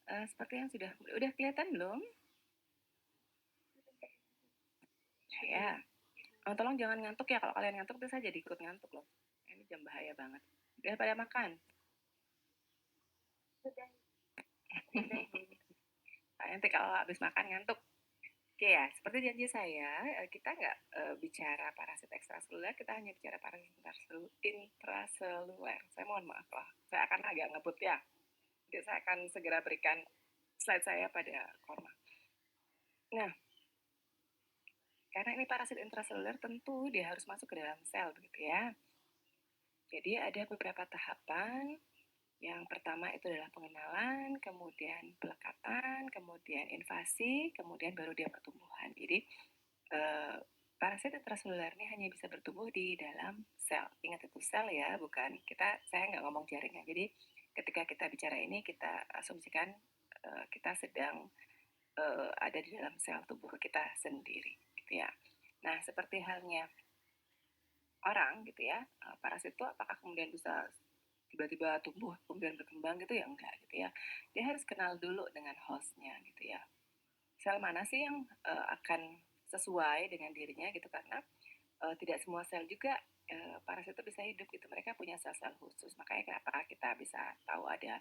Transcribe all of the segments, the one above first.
Seperti yang udah kelihatan belum? Ya. Tolong jangan ngantuk ya. Kalau kalian ngantuk, tuh saya jadi ikut ngantuk loh. Ini jam bahaya banget. Udah pada makan? Sudah. Nanti kalau habis makan ngantuk. Oke ya, seperti janji saya, kita nggak bicara parasit ekstraseluler, kita hanya bicara parasit intraseluler. Saya mohon maaf lah, saya akan agak ngebut ya. Jadi saya akan segera berikan slide saya pada Korma. Nah, karena ini parasit intraseluler, tentu dia harus masuk ke dalam sel, begitu ya. Jadi ada beberapa tahapan. Yang pertama itu adalah pengenalan, kemudian pelekatan, kemudian invasi, kemudian baru dia pertumbuhan. Jadi parasit intraseluler ini hanya bisa bertumbuh di dalam sel. Ingat itu sel ya, bukan saya nggak ngomong jaringan. Jadi ketika kita bicara ini, kita asumsikan kita sedang ada di dalam sel tubuh kita sendiri, gitu ya. Nah, seperti halnya orang gitu ya, parasit itu apakah kemudian bisa tiba-tiba tumbuh kemudian berkembang gitu ya, enggak gitu ya. Dia harus kenal dulu dengan hostnya gitu ya. Sel mana sih yang akan sesuai dengan dirinya gitu, karena tidak semua sel juga parasit itu bisa hidup gitu. Mereka punya sel-sel khusus. Makanya kenapa kita bisa tahu ada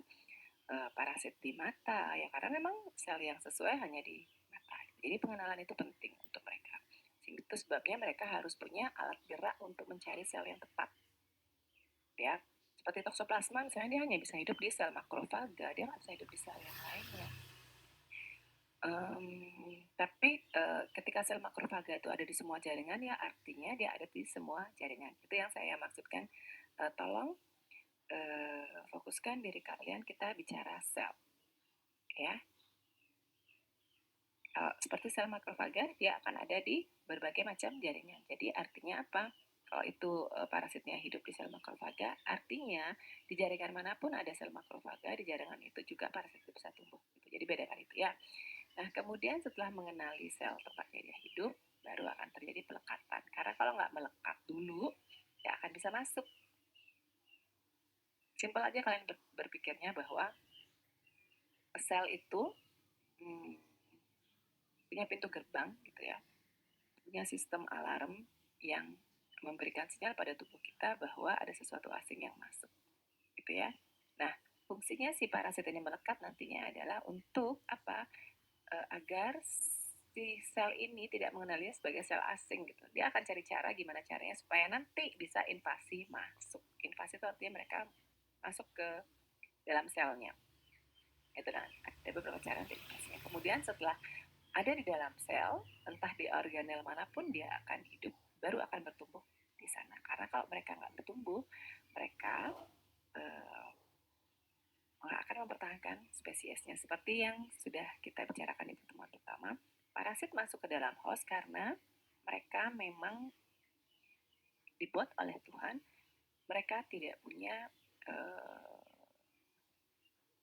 parasit di mata ya, karena memang sel yang sesuai hanya di mata. Jadi pengenalan itu penting untuk mereka. Itu sebabnya mereka harus punya alat gerak untuk mencari sel yang tepat. Ya, seperti toksoplasma misalnya, dia hanya bisa hidup di sel makrofaga, dia nggak bisa hidup di sel yang lainnya. Tapi ketika sel makrofaga itu ada di semua jaringan, ya artinya dia ada di semua jaringan. Itu yang saya maksudkan. Tolong fokuskan diri kalian, kita bicara sel, ya. Seperti sel makrofaga, dia akan ada di berbagai macam jaringan. Jadi artinya apa? Kalau itu parasitnya hidup di sel makrofaga, artinya di jaringan manapun ada sel makrofaga, di jaringan itu juga parasit itu bisa tumbuh. Gitu. Jadi bedakan itu ya. Nah, kemudian setelah mengenali sel tempatnya dia hidup, baru akan terjadi pelekatan. Karena kalau nggak melekat dulu, ya akan bisa masuk. Simpel aja kalian berpikirnya bahwa sel itu punya pintu gerbang gitu ya, punya sistem alarm yang memberikan sinyal pada tubuh kita bahwa ada sesuatu asing yang masuk gitu ya. Nah, fungsinya si parasit ini melekat nantinya adalah untuk apa? Agar si sel ini tidak mengenalinya sebagai sel asing gitu. Dia akan cari cara gimana caranya supaya nanti bisa invasi masuk. Invasi itu artinya mereka masuk ke dalam selnya. Itu ada beberapa cara untuk invasinya. Kemudian setelah ada di dalam sel, entah di organel manapun dia akan hidup, baru akan bertumbuh di sana. Karena kalau mereka nggak bertumbuh, mereka nggak akan mempertahankan spesiesnya. Seperti yang sudah kita bicarakan di pertemuan pertama, parasit masuk ke dalam host karena mereka memang dibuat oleh Tuhan, mereka tidak punya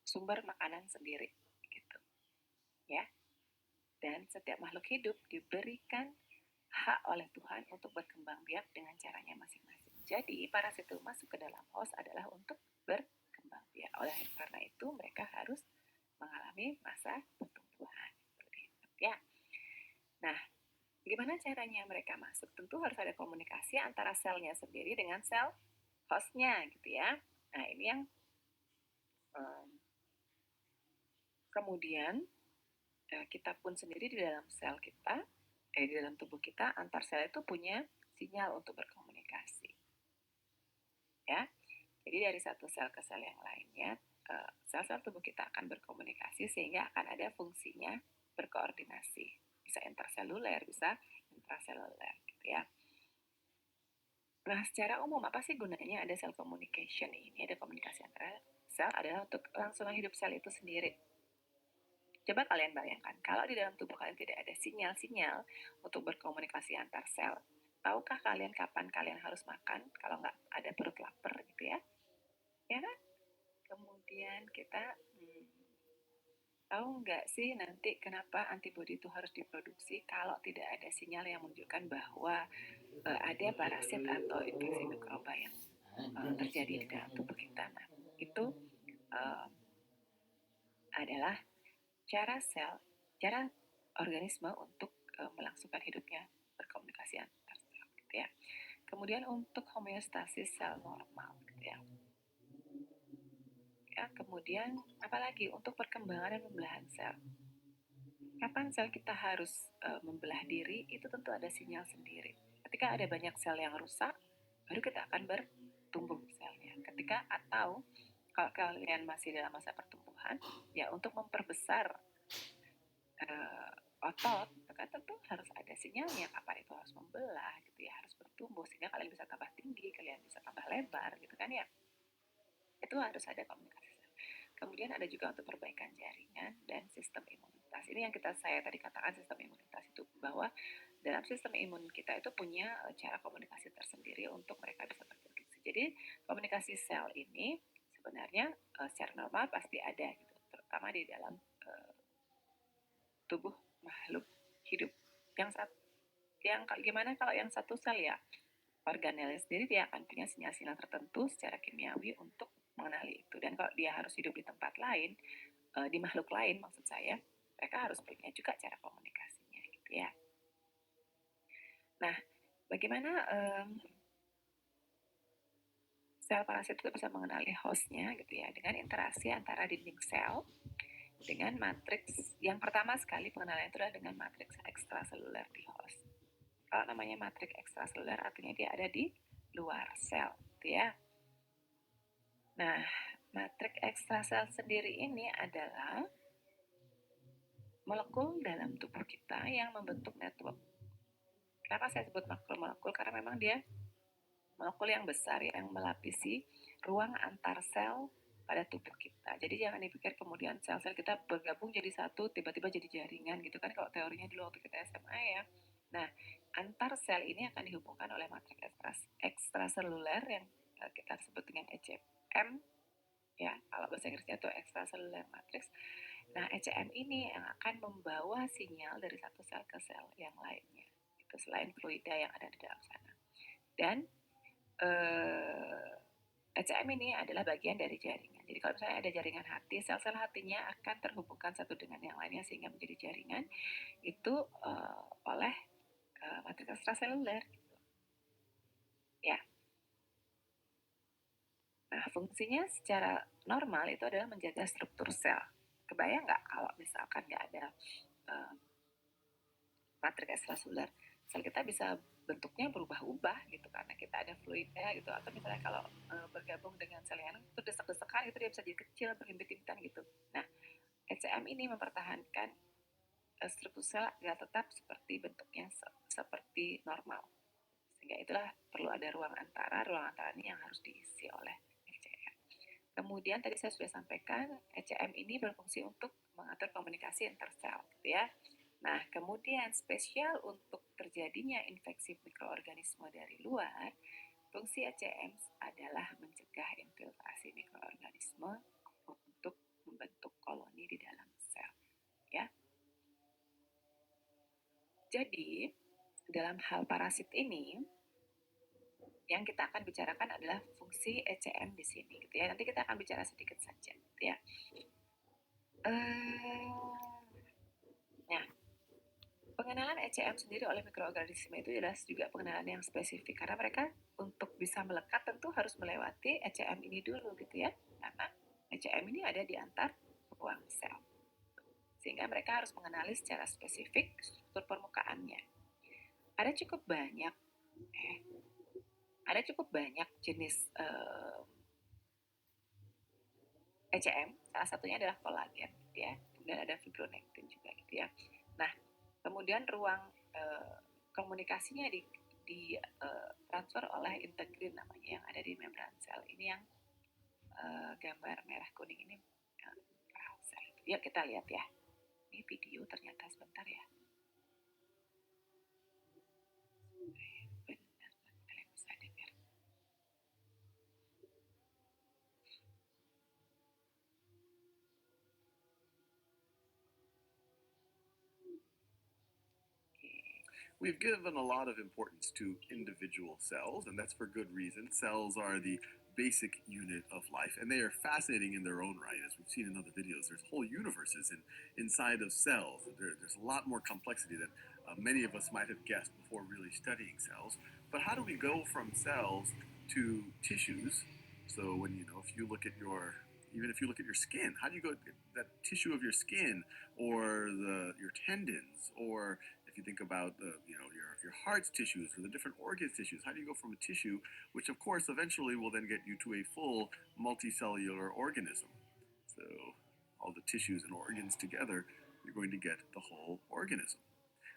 sumber makanan sendiri, gitu, ya. Dan setiap makhluk hidup diberikan hak oleh Tuhan untuk berkembang biak dengan caranya masing-masing. Jadi parasit itu masuk ke dalam host adalah untuk berkembang biak. Oleh karena itu mereka harus mengalami masa pertumbuhan. Ya. Nah, gimana caranya mereka masuk? Tentu harus ada komunikasi antara selnya sendiri dengan sel hostnya, gitu ya. Nah, ini yang kemudian kita pun sendiri di dalam sel kita, di dalam tubuh kita, antar sel itu punya sinyal untuk berkomunikasi. Ya, jadi dari satu sel ke sel yang lainnya, sel-sel tubuh kita akan berkomunikasi sehingga akan ada fungsinya berkoordinasi. Bisa interseluler, bisa intraseluler, gitu ya. Nah, secara umum apa sih gunanya ada cell communication ini? Ada komunikasi antara sel adalah untuk langsung hidup sel itu sendiri. Coba kalian bayangkan, kalau di dalam tubuh kalian tidak ada sinyal-sinyal untuk berkomunikasi antar sel, tahukah kalian kapan kalian harus makan kalau nggak ada perut lapar gitu ya? Ya kan? Kemudian kita tahu nggak sih nanti kenapa antibodi itu harus diproduksi kalau tidak ada sinyal yang menunjukkan bahwa ada parasit atau infeksi mikroba yang terjadi di dalam tubuh kita. Nah, itu adalah cara organisme untuk melangsungkan hidupnya, berkomunikasi antar sel gitu ya. Kemudian untuk homeostasis sel normal gitu ya. Kemudian apalagi untuk perkembangan dan pembelahan sel. Kapan sel kita harus membelah diri, itu tentu ada sinyal sendiri. Ketika ada banyak sel yang rusak, baru kita akan bertumbuh selnya. Atau kalau kalian masih dalam masa pertumbuhan, ya untuk memperbesar otot, maka tentu harus ada sinyalnya kapan itu harus membelah gitu ya, harus bertumbuh sehingga kalian bisa tambah tinggi, kalian bisa tambah lebar gitu kan ya. Itu harus ada komunikasi. Kemudian ada juga untuk perbaikan jaringan dan sistem imunitas. Ini yang saya tadi katakan sistem imunitas itu, bahwa dalam sistem imun kita itu punya cara komunikasi tersendiri untuk mereka bisa berproduksi. Jadi komunikasi sel ini sebenarnya secara normal pasti ada gitu, terutama di dalam tubuh makhluk hidup. Yang gimana kalau yang satu sel ya, organelnya sendiri dia akan punya sinyal-sinyal tertentu secara kimiawi untuk mengenali itu. Dan kalau dia harus hidup di tempat lain, di makhluk lain maksud saya, mereka harus punya juga cara komunikasinya gitu ya. Nah, bagaimana sel parasit itu bisa mengenali hostnya gitu ya, dengan interaksi antara dinding sel dengan matriks. Yang pertama sekali pengenalan itu adalah dengan matriks ekstraseluler di host. Kalau namanya matriks ekstraseluler artinya dia ada di luar sel gitu ya. Nah, matriks ekstrasel sendiri ini adalah molekul dalam tubuh kita yang membentuk network. Kenapa saya sebut molekul? Karena memang dia molekul yang besar yang melapisi ruang antar sel pada tubuh kita. Jadi jangan dipikir kemudian sel-sel kita bergabung jadi satu, tiba-tiba jadi jaringan gitu kan, kalau teorinya dulu waktu kita SMA ya. Nah, antar sel ini akan dihubungkan oleh matriks ekstraseluler yang kita sebut dengan ECM ya, kalau bahasa Inggrisnya itu extracellular matrix. Nah, ECM ini yang akan membawa sinyal dari satu sel ke sel yang lainnya, itu selain fluida yang ada di dalam sana. Dan ECM ini adalah bagian dari jaringan. Jadi kalau misalnya ada jaringan hati, sel-sel hatinya akan terhubungkan satu dengan yang lainnya sehingga menjadi jaringan itu oleh matriks ekstraseluler. Gitu. Ya. Nah, fungsinya secara normal itu adalah menjaga struktur sel. Kebayang nggak kalau misalkan nggak ada matriks ekstraseluler, sel kita bisa bentuknya berubah-ubah gitu karena kita ada fluida gitu, atau misalnya kalau bergabung dengan sel yang itu desek-desekan itu dia bisa jadi kecil, berhimpit-himpitan gitu. Nah, ECM ini mempertahankan struktur sel agar tetap seperti bentuknya seperti normal. Sehingga itulah perlu ada ruang antara ini yang harus diisi oleh ECM. Kemudian tadi saya sudah sampaikan ECM ini berfungsi untuk mengatur komunikasi antar sel gitu ya. Nah, kemudian spesial untuk terjadinya infeksi mikroorganisme dari luar, fungsi ECM adalah mencegah infiltrasi mikroorganisme untuk membentuk koloni di dalam sel. Ya. Jadi, dalam hal parasit ini, yang kita akan bicarakan adalah fungsi ECM di sini, gitu ya. Nanti kita akan bicara sedikit saja, gitu ya. Nah, pengenalan ECM sendiri oleh mikroorganisme itu jelas juga pengenalan yang spesifik karena mereka untuk bisa melekat tentu harus melewati ECM ini dulu gitu ya, karena ECM ini ada di antar ruang sel sehingga mereka harus mengenali secara spesifik struktur permukaannya. Ada cukup banyak jenis ECM, salah satunya adalah kolagen gitu ya, kemudian ada fibronectin juga gitu ya. Nah, kemudian ruang komunikasinya di transfer oleh integrin namanya yang ada di membran sel. Ini yang gambar merah kuning ini sel. Yuk kita lihat ya. Ini video ternyata sebentar ya. We've given a lot of importance to individual cells, and that's for good reason. Cells are the basic unit of life, and they are fascinating in their own right. As we've seen in other videos, there's whole universes inside of cells. There's a lot more complexity than many of us might have guessed before really studying cells. But how do we go from cells to tissues? So when if you look at even if you look at your skin, how do you go that tissue of your skin, or your tendons, or if you think about your heart's tissues or the different organs tissues, how do you go from a tissue, which of course eventually will then get you to a full multicellular organism? So all the tissues and organs together, you're going to get the whole organism.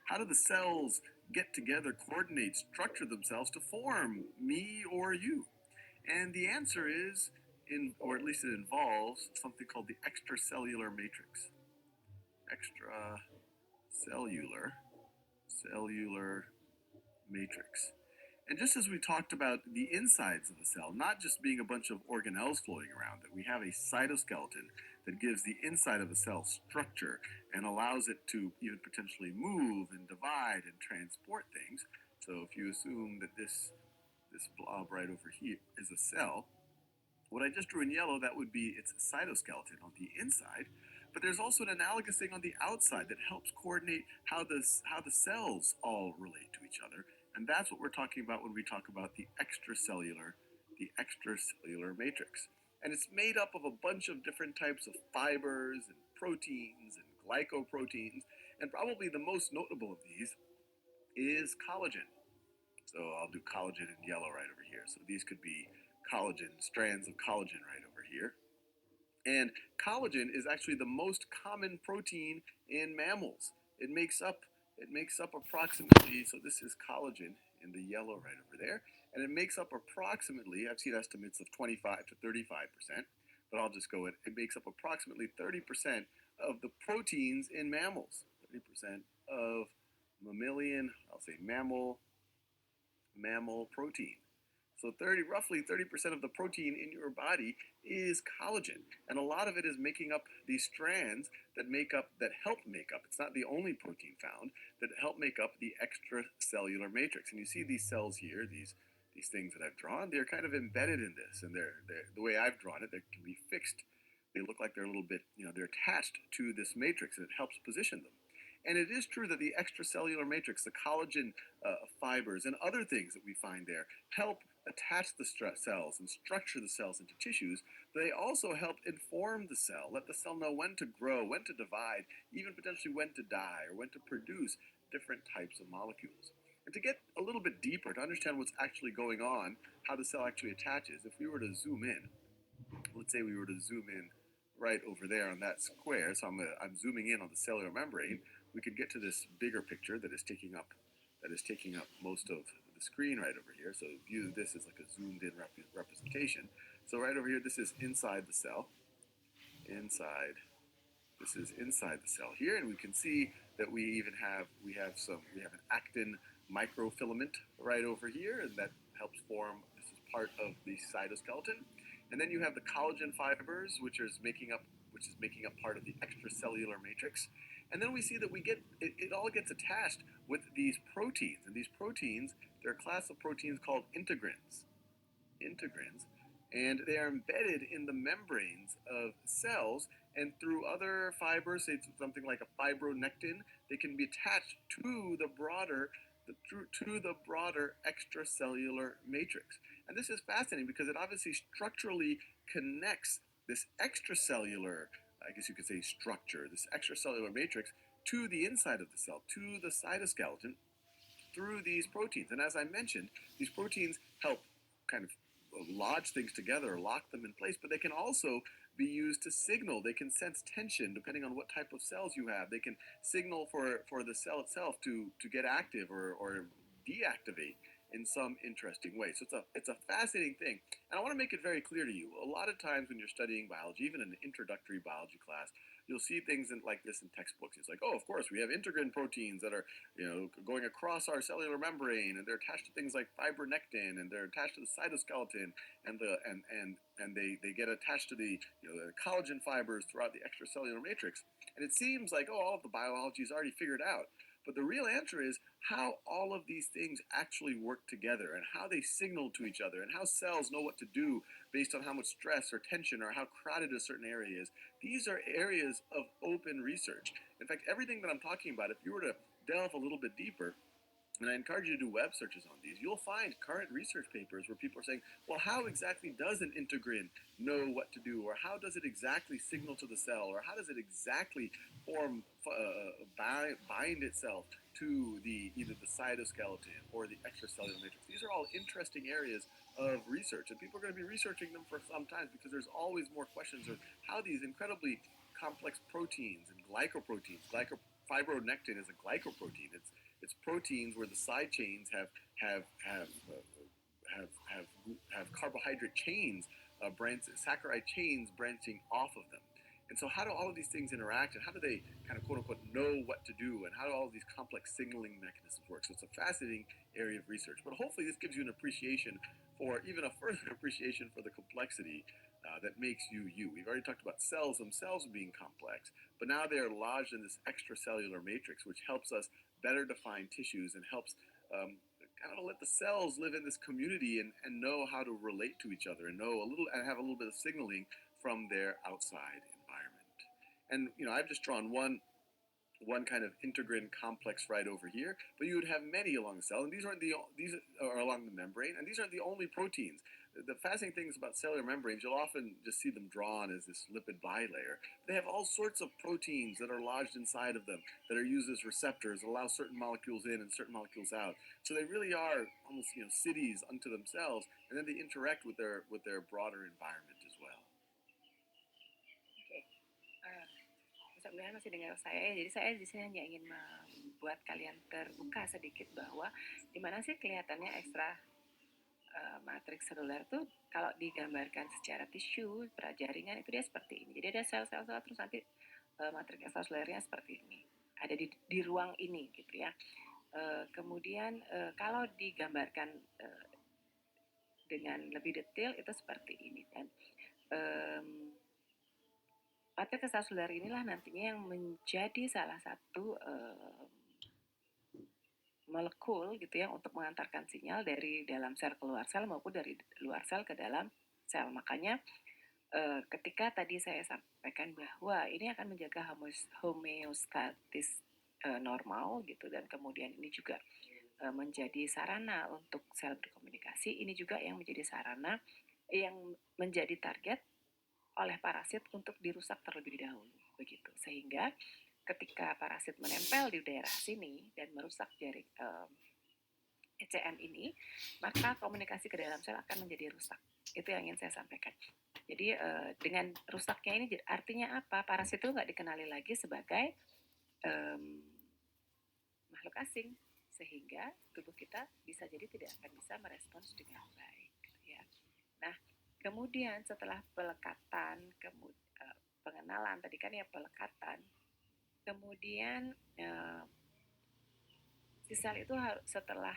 How do the cells get together, coordinate, structure themselves to form me or you? And the answer is, or at least it involves, something called the extracellular matrix. Extracellular matrix. And just as we talked about the insides of the cell, not just being a bunch of organelles floating around, that we have a cytoskeleton that gives the inside of a cell structure and allows it to even potentially move and divide and transport things. So if you assume that this blob right over here is a cell, what I just drew in yellow, that would be its cytoskeleton on the inside. But there's also an analogous thing on the outside that helps coordinate how the cells all relate to each other. And that's what we're talking about when we talk about the extracellular matrix. And it's made up of a bunch of different types of fibers and proteins and glycoproteins. And probably the most notable of these is collagen. So I'll do collagen in yellow right over here. So these could be collagen, strands of collagen right over here. And collagen is actually the most common protein in mammals. It makes up approximately, so this is collagen in the yellow right over there, and it makes up approximately, I've seen estimates of 25 to 35%, but I'll just go with, it makes up approximately 30% of the proteins in mammals. 30% of mammalian, I'll say mammal protein. So roughly 30% of the protein in your body is collagen, and a lot of it is making up these strands that help make up. It's not the only protein found that help make up the extracellular matrix. And you see these cells here, these things that I've drawn. They're kind of embedded in this, and they're the way I've drawn it. They can be fixed. They look like they're a little bit, they're attached to this matrix, and it helps position them. And it is true that the extracellular matrix, the collagen fibers, and other things that we find there help attach the cells and structure the cells into tissues. But they also help inform the cell, let the cell know when to grow, when to divide, even potentially when to die, or when to produce different types of molecules. And to get a little bit deeper, to understand what's actually going on, how the cell actually attaches, if we were to zoom in, let's say we were to zoom in right over there on that square, so I'm zooming in on the cellular membrane, we could get to this bigger picture that is taking up most of the screen right over here. So view this as like a zoomed in representation. So right over here, this is inside the cell. This is inside the cell here, and we can see that we have an actin microfilament right over here, and that helps form. This is part of the cytoskeleton. And then you have the collagen fibers, which is making up part of the extracellular matrix. And then we see that it all gets attached with these proteins, and these proteins, they're a class of proteins called integrins. And they are embedded in the membranes of cells, and through other fibers, say something like a fibronectin, they can be attached to the broader extracellular matrix. And this is fascinating because it obviously structurally connects this extracellular, I guess you could say, structure, this extracellular matrix, to the inside of the cell, to the cytoskeleton, through these proteins. And as I mentioned, these proteins help kind of lodge things together or lock them in place, but they can also be used to signal. They can sense tension depending on what type of cells you have. They can signal for the cell itself to get active or deactivate in some interesting way. So it's a fascinating thing. And I want to make it very clear to you. A lot of times when you're studying biology, even in an introductory biology class, you'll see things like this in textbooks. It's like, oh, of course, we have integrin proteins that are going across our cellular membrane, and they're attached to things like fibronectin, and they're attached to the cytoskeleton, and they get attached to the the collagen fibers throughout the extracellular matrix. And it seems like, oh, all of the biology is already figured out. But the real answer is how all of these things actually work together and how they signal to each other and how cells know what to do based on how much stress or tension or how crowded a certain area is. These are areas of open research. In fact, everything that I'm talking about, if you were to delve a little bit deeper, and I encourage you to do web searches on these, you'll find current research papers where people are saying, well, how exactly does an integrin know what to do? Or how does it exactly signal to the cell? Or how does it exactly bind itself to either the cytoskeleton or the extracellular matrix? These are all interesting areas of research, and people are going to be researching them for some time because there's always more questions of how these incredibly complex proteins and glycoproteins. Fibronectin is a glycoprotein. It's proteins where the side chains have carbohydrate chains, saccharide chains branching off of them. And so, how do all of these things interact, and how do they kind of quote unquote know what to do, and how do all of these complex signaling mechanisms work? So, it's a fascinating area of research. But hopefully, this gives you an appreciation for even a further appreciation for the complexity that makes you you. We've already talked about cells themselves being complex, but now they are lodged in this extracellular matrix, which helps us better define tissues and helps kind of let the cells live in this community and know how to relate to each other and have a little bit of signaling from their outside environment. And I've just drawn one kind of integrin complex right over here, but you would have many along the cell, and these are along the membrane, and these aren't the only proteins. The fascinating things about cellular membranes, you'll often just see them drawn as this lipid bilayer. They have all sorts of proteins that are lodged inside of them that are used as receptors that allow certain molecules in and certain molecules out. So they really are almost cities unto themselves, and then they interact with their broader environment as well. Oke, mudah-mudahan masih dengar saya ya. Jadi saya di sini hanya ingin membuat kalian terbuka sedikit bahwa di mana sih kelihatannya ekstra matriks seluler tuh kalau digambarkan secara tisu, prajaringan itu dia seperti ini. Jadi ada sel-sel terus nanti matriks ekstraselulernya seperti ini. Ada di ruang ini gitu ya. Kemudian kalau digambarkan dengan lebih detail itu seperti ini, dan matriks ekstraseluler inilah nantinya yang menjadi salah satu molekul gitu ya untuk mengantarkan sinyal dari dalam sel keluar sel maupun dari luar sel ke dalam sel. Makanya ketika tadi saya sampaikan bahwa ini akan menjaga homeostatis normal gitu, dan kemudian ini juga menjadi sarana untuk sel berkomunikasi, ini juga yang menjadi sarana yang menjadi target oleh parasit untuk dirusak terlebih dahulu begitu, sehingga ketika parasit menempel di daerah sini dan merusak jaring ECM ini, maka komunikasi ke dalam sel akan menjadi rusak. Itu yang ingin saya sampaikan. Jadi dengan rusaknya ini artinya apa? Parasit itu nggak dikenali lagi sebagai makhluk asing, sehingga tubuh kita bisa jadi tidak akan bisa merespons dengan baik. Ya. Nah, kemudian setelah pelekatan, pengenalan tadi kan ya pelekatan, kemudian si sel itu setelah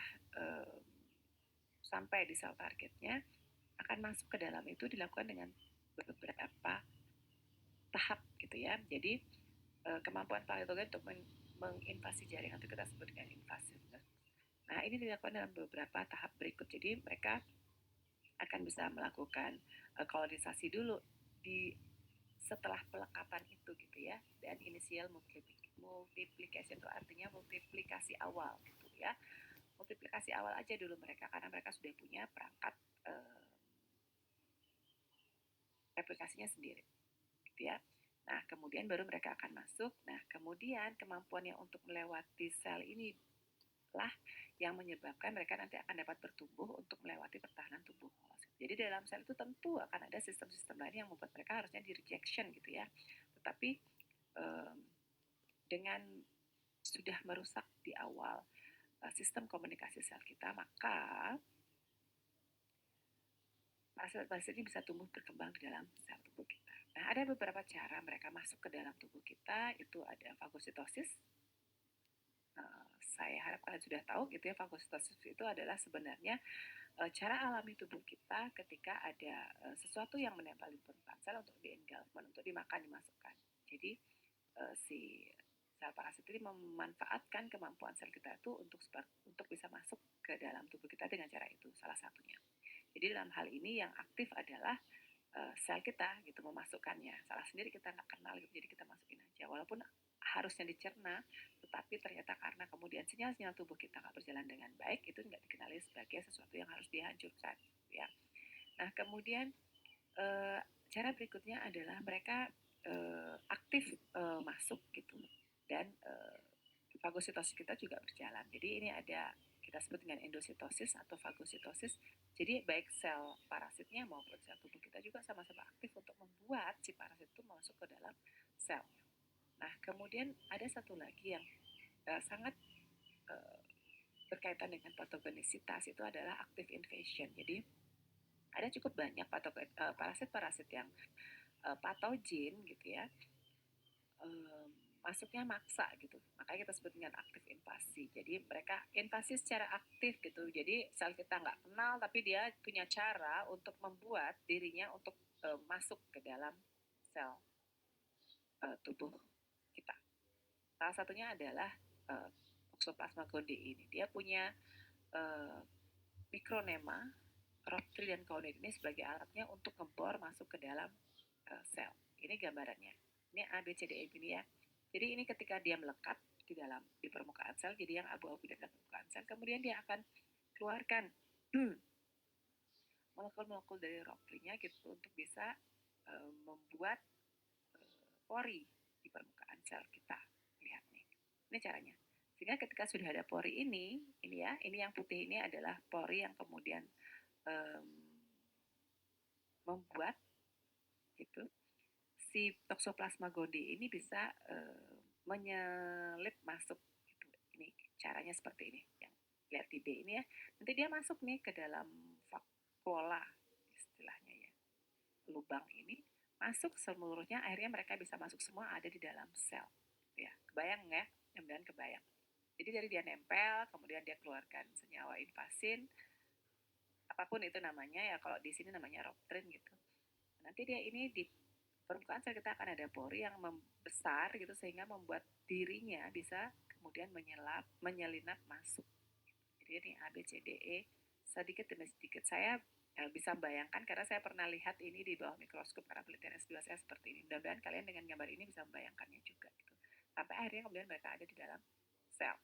sampai di sel targetnya akan masuk ke dalam itu dilakukan dengan beberapa tahap gitu ya. Jadi kemampuan paleontologi untuk menginvasi jaringan itu kita sebut dengan invasif. Nah, ini dilakukan dalam beberapa tahap berikut. Jadi mereka akan bisa melakukan kolonisasi dulu setelah pelekatan itu gitu ya, dan initial multiplication itu artinya multiplikasi awal gitu ya. Multiplikasi awal aja dulu mereka, karena mereka sudah punya perangkat replikasinya sendiri gitu ya. Nah, kemudian baru mereka akan masuk. Nah, kemudian kemampuannya untuk melewati sel ini lah yang menyebabkan mereka nanti akan dapat bertumbuh untuk melewati pertahanan tubuh. Jadi dalam sel itu tentu akan ada sistem-sistem lain yang membuat mereka harusnya di rejection gitu ya. Tetapi dengan sudah merusak di awal sistem komunikasi sel kita, maka parasit-parasit ini bisa tumbuh berkembang di dalam sel tubuh kita. Nah, ada beberapa cara mereka masuk ke dalam tubuh kita. Itu ada fagositosis. Saya harap kalian sudah tahu gitu ya, fagositosis itu adalah sebenarnya cara alami tubuh kita ketika ada sesuatu yang menempel di permukaan sel untuk di-engulfment, untuk dimakan, dimasukkan. Jadi si sel parasit ini memanfaatkan kemampuan sel kita itu untuk bisa masuk ke dalam tubuh kita dengan cara itu, salah satunya. Jadi dalam hal ini yang aktif adalah sel kita gitu, memasukkannya. Salah sendiri kita nggak kenal gitu, jadi kita masukin aja. Walaupun harusnya dicerna, tetapi ternyata karena kemudian sinyal-sinyal tubuh kita nggak berjalan dengan baik, itu nggak dikenali sebagai sesuatu yang harus dihancurkan, ya. Nah, kemudian cara berikutnya adalah mereka aktif masuk gitu, dan fagositosis kita juga berjalan. Jadi ini ada kita sebut dengan endositosis atau fagositosis. Jadi baik sel parasitnya maupun sel tubuh kita juga sama-sama aktif untuk membuat si parasit itu masuk ke dalam sel. Nah, kemudian ada satu lagi yang sangat berkaitan dengan patogenisitas, itu adalah active invasion. Jadi ada cukup banyak parasit-parasit yang patogen gitu ya, masuknya maksa gitu, makanya kita sebut dengan aktif invasi. Jadi mereka invasi secara aktif gitu, jadi sel kita nggak kenal tapi dia punya cara untuk membuat dirinya untuk masuk ke dalam sel tubuh kita. Salah satunya adalah Toxoplasma gondii ini, dia punya mikronema Rhoptri dan Cowden ini sebagai alatnya untuk ngebor masuk ke dalam sel. Ini gambarannya. Ini A, B, C, D, E ini ya. Jadi ini ketika dia melekat di permukaan sel, jadi yang abu-abu di dalam permukaan sel, kemudian dia akan keluarkan molekul-molekul dari Rhoptri-nya gitu untuk bisa membuat pori di permukaan sel kita. Lihat nih. Ini caranya. Sehingga ketika sudah ada pori ini ya, ini yang putih ini adalah pori yang kemudian membuat gitu si Toxoplasma gondii ini bisa menyelip masuk gitu. Ini caranya seperti ini, yang lihat di B ini ya. Nanti dia masuk nih ke dalam vakuola istilahnya ya, lubang ini masuk seluruhnya, akhirnya mereka bisa masuk semua ada di dalam sel ya. Kebayang ya? Mudah-mudahan kebayang. Jadi dari dia nempel, kemudian dia keluarkan senyawa invasin, apapun itu namanya ya, kalau di sini namanya Rhoptrin gitu. Nanti dia ini di permukaan sel kita akan ada pori yang membesar gitu sehingga membuat dirinya bisa kemudian menyelinap masuk. Jadi ini A, B, C, D, E sedikit demi sedikit. Saya bisa membayangkan karena saya pernah lihat ini di bawah mikroskop karena penelitian S2 saya seperti ini. Mudah-mudahan kalian dengan gambar ini bisa membayangkannya juga gitu. Sampai akhirnya kemudian mereka ada di dalam sel.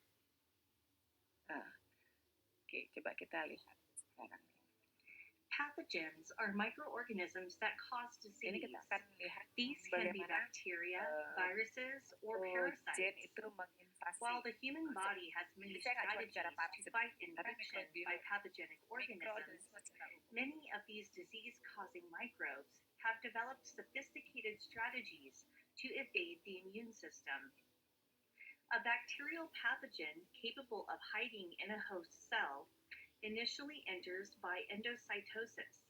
Nah, oke, coba kita lihat sekarang. Pathogens are microorganisms that cause Ini disease. kita akan lihat These can be bagaimana bacteria, viruses, or gen parasites. itu menginvasi. While the human body has many Jadi saya nggak cuma strategies bicara to parasit, fight tapi infection by mikrobiologi, pathogenic organisms, secara umum. many of these disease-causing microbes have developed sophisticated strategies to evade the immune system. A bacterial pathogen capable of hiding in a host cell initially enters by endocytosis.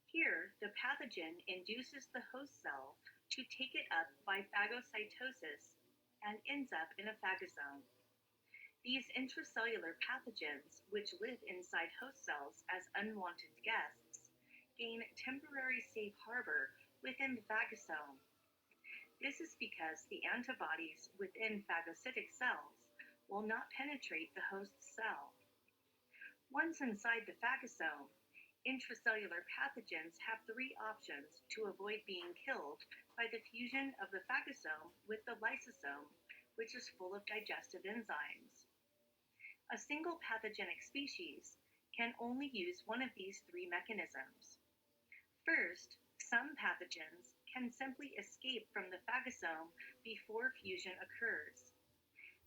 Here, the pathogen induces the host cell to take it up by phagocytosis and ends up in a phagosome. These intracellular pathogens, which live inside host cells as unwanted guests, gain temporary safe harbor within the phagosome. This is because the antibodies within phagocytic cells will not penetrate the host cell. Once inside the phagosome, intracellular pathogens have three options to avoid being killed by the fusion of the phagosome with the lysosome, which is full of digestive enzymes. A single pathogenic species can only use one of these three mechanisms. First, some pathogens can simply escape from the phagosome before fusion occurs.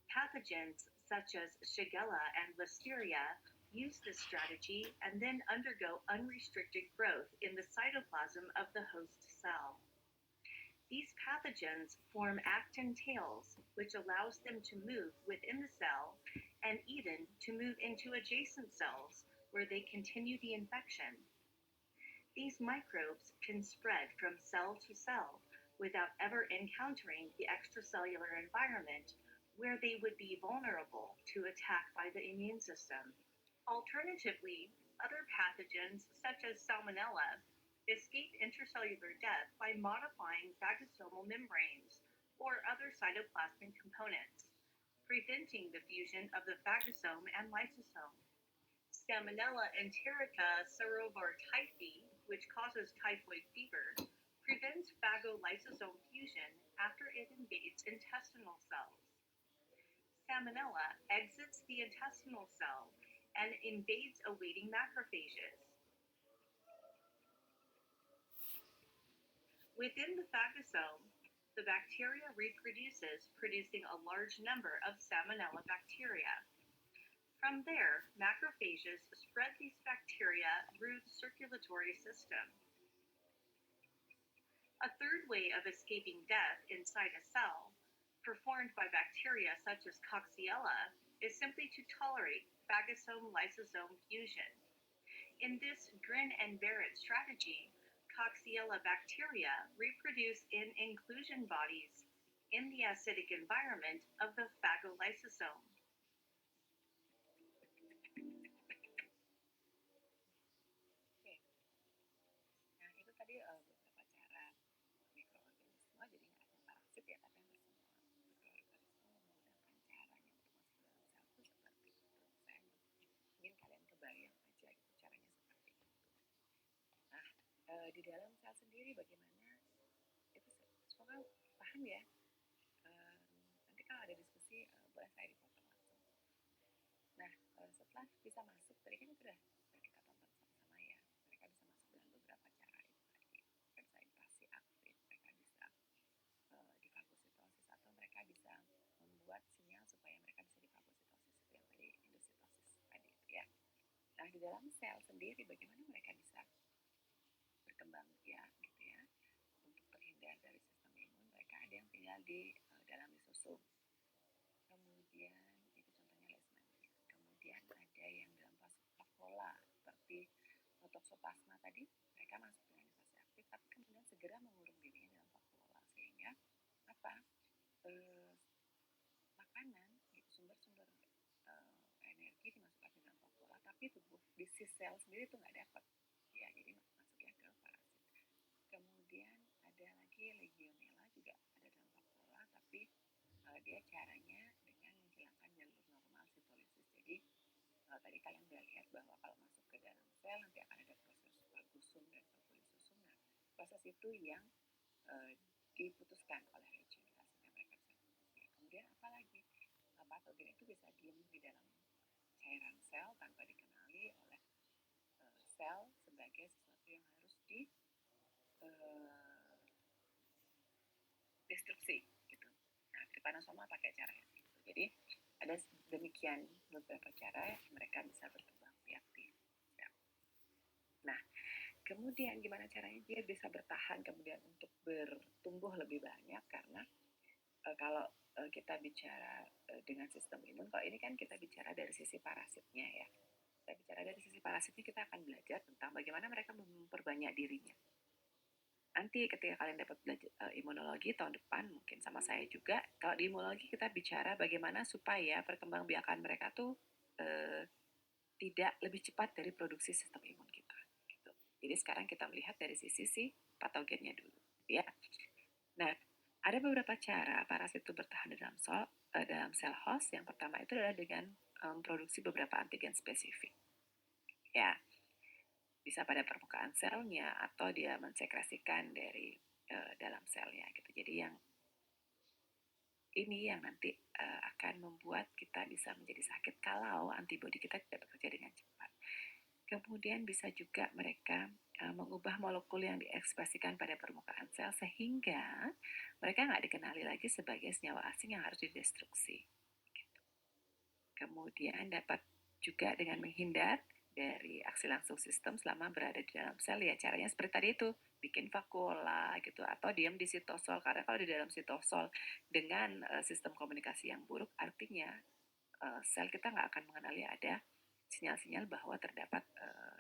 Pathogens such as Shigella and Listeria use this strategy and then undergo unrestricted growth in the cytoplasm of the host cell. These pathogens form actin tails, which allows them to move within the cell and even to move into adjacent cells where they continue the infection. These microbes can spread from cell to cell without ever encountering the extracellular environment where they would be vulnerable to attack by the immune system. Alternatively, other pathogens, such as Salmonella, escape intracellular death by modifying phagosomal membranes or other cytoplasmic components, preventing the fusion of the phagosome and lysosome. Salmonella enterica serovar-typhi, which causes typhoid fever, prevents phagolysosome fusion after it invades intestinal cells. Salmonella exits the intestinal cell and invades awaiting macrophages. Within the phagosome, the bacteria reproduces, producing a large number of Salmonella bacteria. From there, macrophages spread these bacteria through the circulatory system. A third way of escaping death inside a cell, performed by bacteria such as Coxiella, is simply to tolerate phagosome-lysosome fusion. In this grin and bear it strategy, Coxiella bacteria reproduce in inclusion bodies in the acidic environment of the phagolysosome. Nah, itu tadi beberapa cara mikroorganisme, jadi nggak hanya parasit ya, tapi hampir semua mikroorganisme menggunakan caranya untuk masuk ke dalam sel itu seperti itu. Saya ingin kalian kebayang aja gitu caranya seperti itu. Nah, di dalam sel sendiri bagaimana itu semoga paham ya. Nanti kalau ada diskusi boleh saya dipotong langsung. Nah, setelah bisa masuk tadi kan udah kita tonton sama-sama ya, mereka bisa masuk dengan beberapa cara itu tadi. Mereka bisa inflasi aktif, mereka bisa difagositosis, atau mereka bisa membuat sinyal supaya mereka bisa difagositosis, itu yang tadi endositosis tadi itu ya. Nah, di dalam sel sendiri bagaimana mereka bisa berkembang biak gitu ya, untuk terhindar dari sistem imun. Mereka ada yang tinggal di dalam lisosum, kemudian itu contohnya leishmania, kemudian ada yang dalam vakuola seperti toxoplasma tadi, mereka masuk dengan fase aktif tapi kemudian segera mengurung dirinya dalam vakuola, sehingga apa, makanan gitu, sumber-sumber energi dimasukkan ke dalam vakuola, tapi tubuh di si sel sendiri itu nggak dapat ya, jadi masuknya ke parasit. Kemudian ada lagi legionella, juga ada dalam vakuola, tapi dia caranya dengan menghilangkan jalur normal sitolisis. Jadi tadi kalian udah lihat bahwa kalau masuk ke dalam sel nanti akan ada proses phagosum dan vakuolisosum. Nah, proses itu yang diputuskan oleh regenerasi, sehingga mereka bisa berfungsi. Kemudian apalagi patogen itu bisa diam di dalam cairan sel tanpa dikenali oleh sel sebagai sesuatu yang harus destruksi gitu. Nah, trypanosoma pakai cara yang itu. Jadi ada demikian beberapa cara mereka bisa berkembang biak di sel. Nah, kemudian gimana caranya dia bisa bertahan kemudian untuk bertumbuh lebih banyak, karena kalau kita bicara dengan sistem imun, kalau ini kan kita bicara dari sisi parasitnya ya. Kita bicara dari sisi parasitnya, kita akan belajar tentang bagaimana mereka memperbanyak dirinya. Nanti ketika kalian dapat belajar imunologi tahun depan mungkin sama saya juga, kalau di imunologi kita bicara bagaimana supaya perkembangbiakan mereka tuh tidak lebih cepat dari produksi sistem imun kita gitu. Jadi sekarang kita melihat dari sisi si patogennya dulu ya. Nah, ada beberapa cara parasit itu bertahan di dalam sel host. Yang pertama itu adalah dengan memproduksi beberapa antigen spesifik ya, bisa pada permukaan selnya atau dia mensekresikan dari dalam selnya gitu. Jadi yang ini yang nanti akan membuat kita bisa menjadi sakit kalau antibodi kita tidak bekerja dengan cepat. Kemudian bisa juga mereka mengubah molekul yang diekspresikan pada permukaan sel sehingga mereka nggak dikenali lagi sebagai senyawa asing yang harus didestruksi. Gitu. Kemudian dapat juga dengan menghindar dari aksi langsung sistem selama berada di dalam sel ya, caranya seperti tadi itu, bikin vakuola gitu, atau diam di sitosol, karena kalau di dalam sitosol dengan sistem komunikasi yang buruk, artinya sel kita nggak akan mengenali ada sinyal-sinyal bahwa terdapat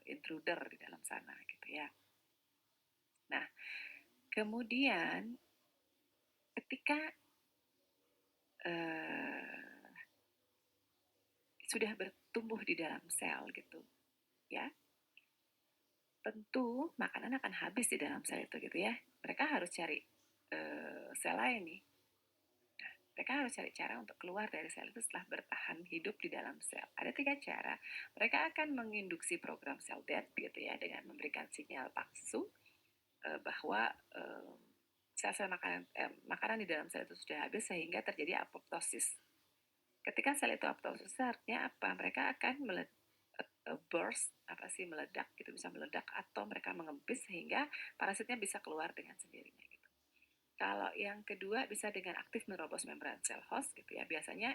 intruder di dalam sana gitu ya. Nah, kemudian ketika sudah bertumbuh di dalam sel gitu ya, tentu makanan akan habis di dalam sel itu gitu ya. Mereka harus cari sel lain nih. Mereka harus cari cara untuk keluar dari sel itu setelah bertahan hidup di dalam sel. Ada 3 cara. Mereka akan menginduksi program sel death gitu ya, dengan memberikan sinyal palsu bahwa sel-sel makanan di dalam sel itu sudah habis sehingga terjadi apoptosis. Ketika sel itu apoptosis artinya apa? Mereka akan burst, meledak gitu, bisa meledak atau mereka mengempis sehingga parasitnya bisa keluar dengan sendirinya gitu. Kalau yang kedua bisa dengan aktif menerobos membran sel host gitu ya. Biasanya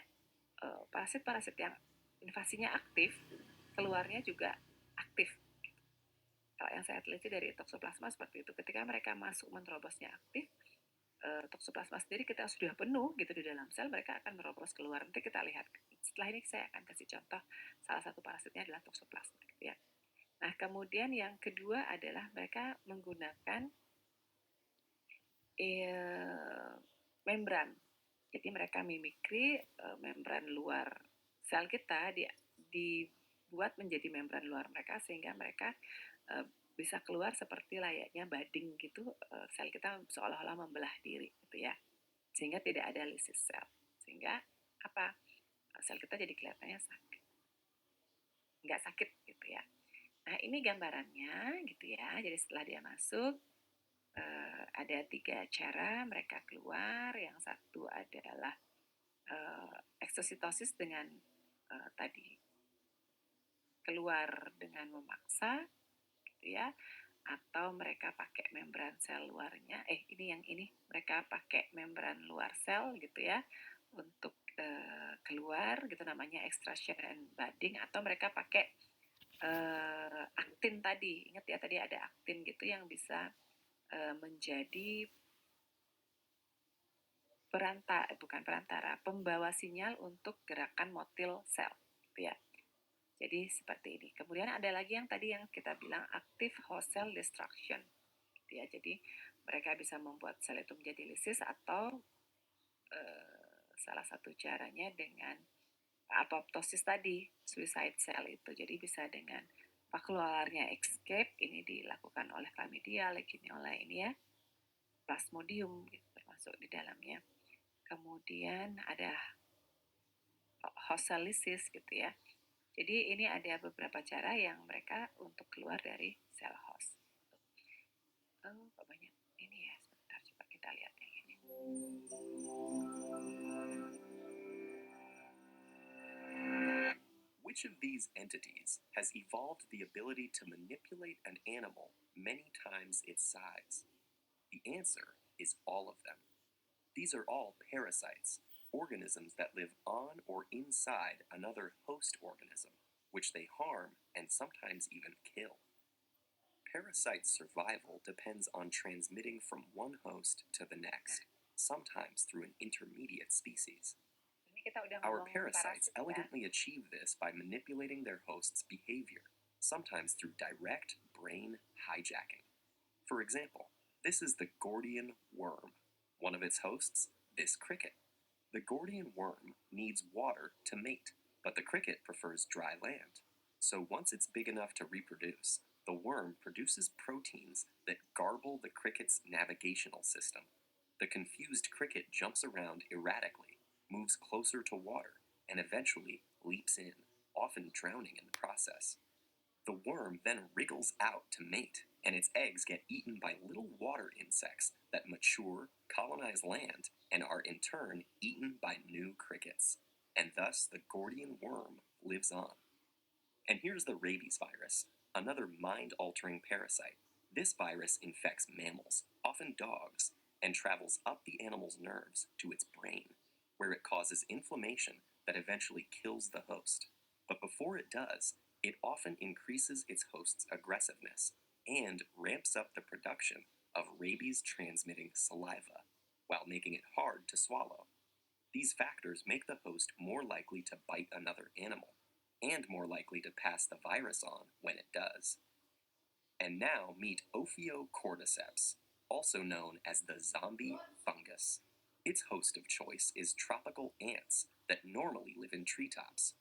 parasit-parasit yang invasinya aktif, keluarnya juga aktif. Gitu. Kalau yang saya teliti dari toksoplasma seperti itu, ketika mereka masuk menerobosnya aktif, toksoplasma sendiri kita sudah penuh gitu di dalam sel, mereka akan merobos keluar. Nanti kita lihat. Setelah ini saya akan kasih contoh salah satu parasitnya adalah toksoplasma gitu ya. Nah, kemudian yang kedua adalah mereka menggunakan membran. Jadi mereka mimikri membran luar sel kita dibuat menjadi membran luar mereka sehingga mereka bisa keluar seperti layaknya bading gitu, sel kita seolah-olah membelah diri gitu ya, sehingga tidak ada lisis sel, sehingga apa, sel kita jadi kelihatannya sakit, nggak sakit gitu ya. Nah ini gambarannya gitu ya. Jadi setelah dia masuk ada 3 cara mereka keluar. Yang satu adalah eksositosis dengan tadi keluar dengan memaksa gitu ya, atau mereka pakai membran sel luarnya, ini mereka pakai membran luar sel gitu ya untuk keluar gitu, namanya extraction and budding, atau mereka pakai aktin tadi, ingat ya tadi ada aktin gitu yang bisa menjadi pembawa sinyal untuk gerakan motil sel gitu ya. Jadi seperti ini. Kemudian ada lagi yang tadi yang kita bilang active host cell destruction gitu ya. Jadi mereka bisa membuat sel itu menjadi lisis, atau salah satu caranya dengan apoptosis tadi, suicide cell itu. Jadi bisa dengan vakuolarnya escape, ini dilakukan oleh Chlamydia, Legionella ini ya, Plasmodium gitu, termasuk di dalamnya. Kemudian ada host cell lysis gitu ya. Jadi ini ada beberapa cara yang mereka untuk keluar dari sel host. Kok banyak ini ya, sebentar coba kita lihat yang ini. Which of these entities has evolved the ability to manipulate an animal many times its size? The answer is all of them. These are all parasites, organisms that live on or inside another host organism, which they harm and sometimes even kill. Parasite survival depends on transmitting from one host to the next, sometimes through an intermediate species. Our parasites elegantly achieve this by manipulating their host's behavior, sometimes through direct brain hijacking. For example, this is the Gordian worm. One of its hosts, this cricket. The Gordian worm needs water to mate, but the cricket prefers dry land. So once it's big enough to reproduce, the worm produces proteins that garble the cricket's navigational system. The confused cricket jumps around erratically, moves closer to water, and eventually leaps in, often drowning in the process. The worm then wriggles out to mate, and its eggs get eaten by little water insects that mature, colonize land, and are in turn eaten by new crickets. And thus the Gordian worm lives on. And here's the rabies virus, another mind-altering parasite. This virus infects mammals, often dogs, and travels up the animal's nerves to its brain, where it causes inflammation that eventually kills the host. But before it does, it often increases its host's aggressiveness and ramps up the production of rabies-transmitting saliva, while making it hard to swallow. These factors make the host more likely to bite another animal, and more likely to pass the virus on when it does. And now meet Ophiocordyceps, also known as the zombie fungus. Its host of choice is tropical ants that normally live in treetops.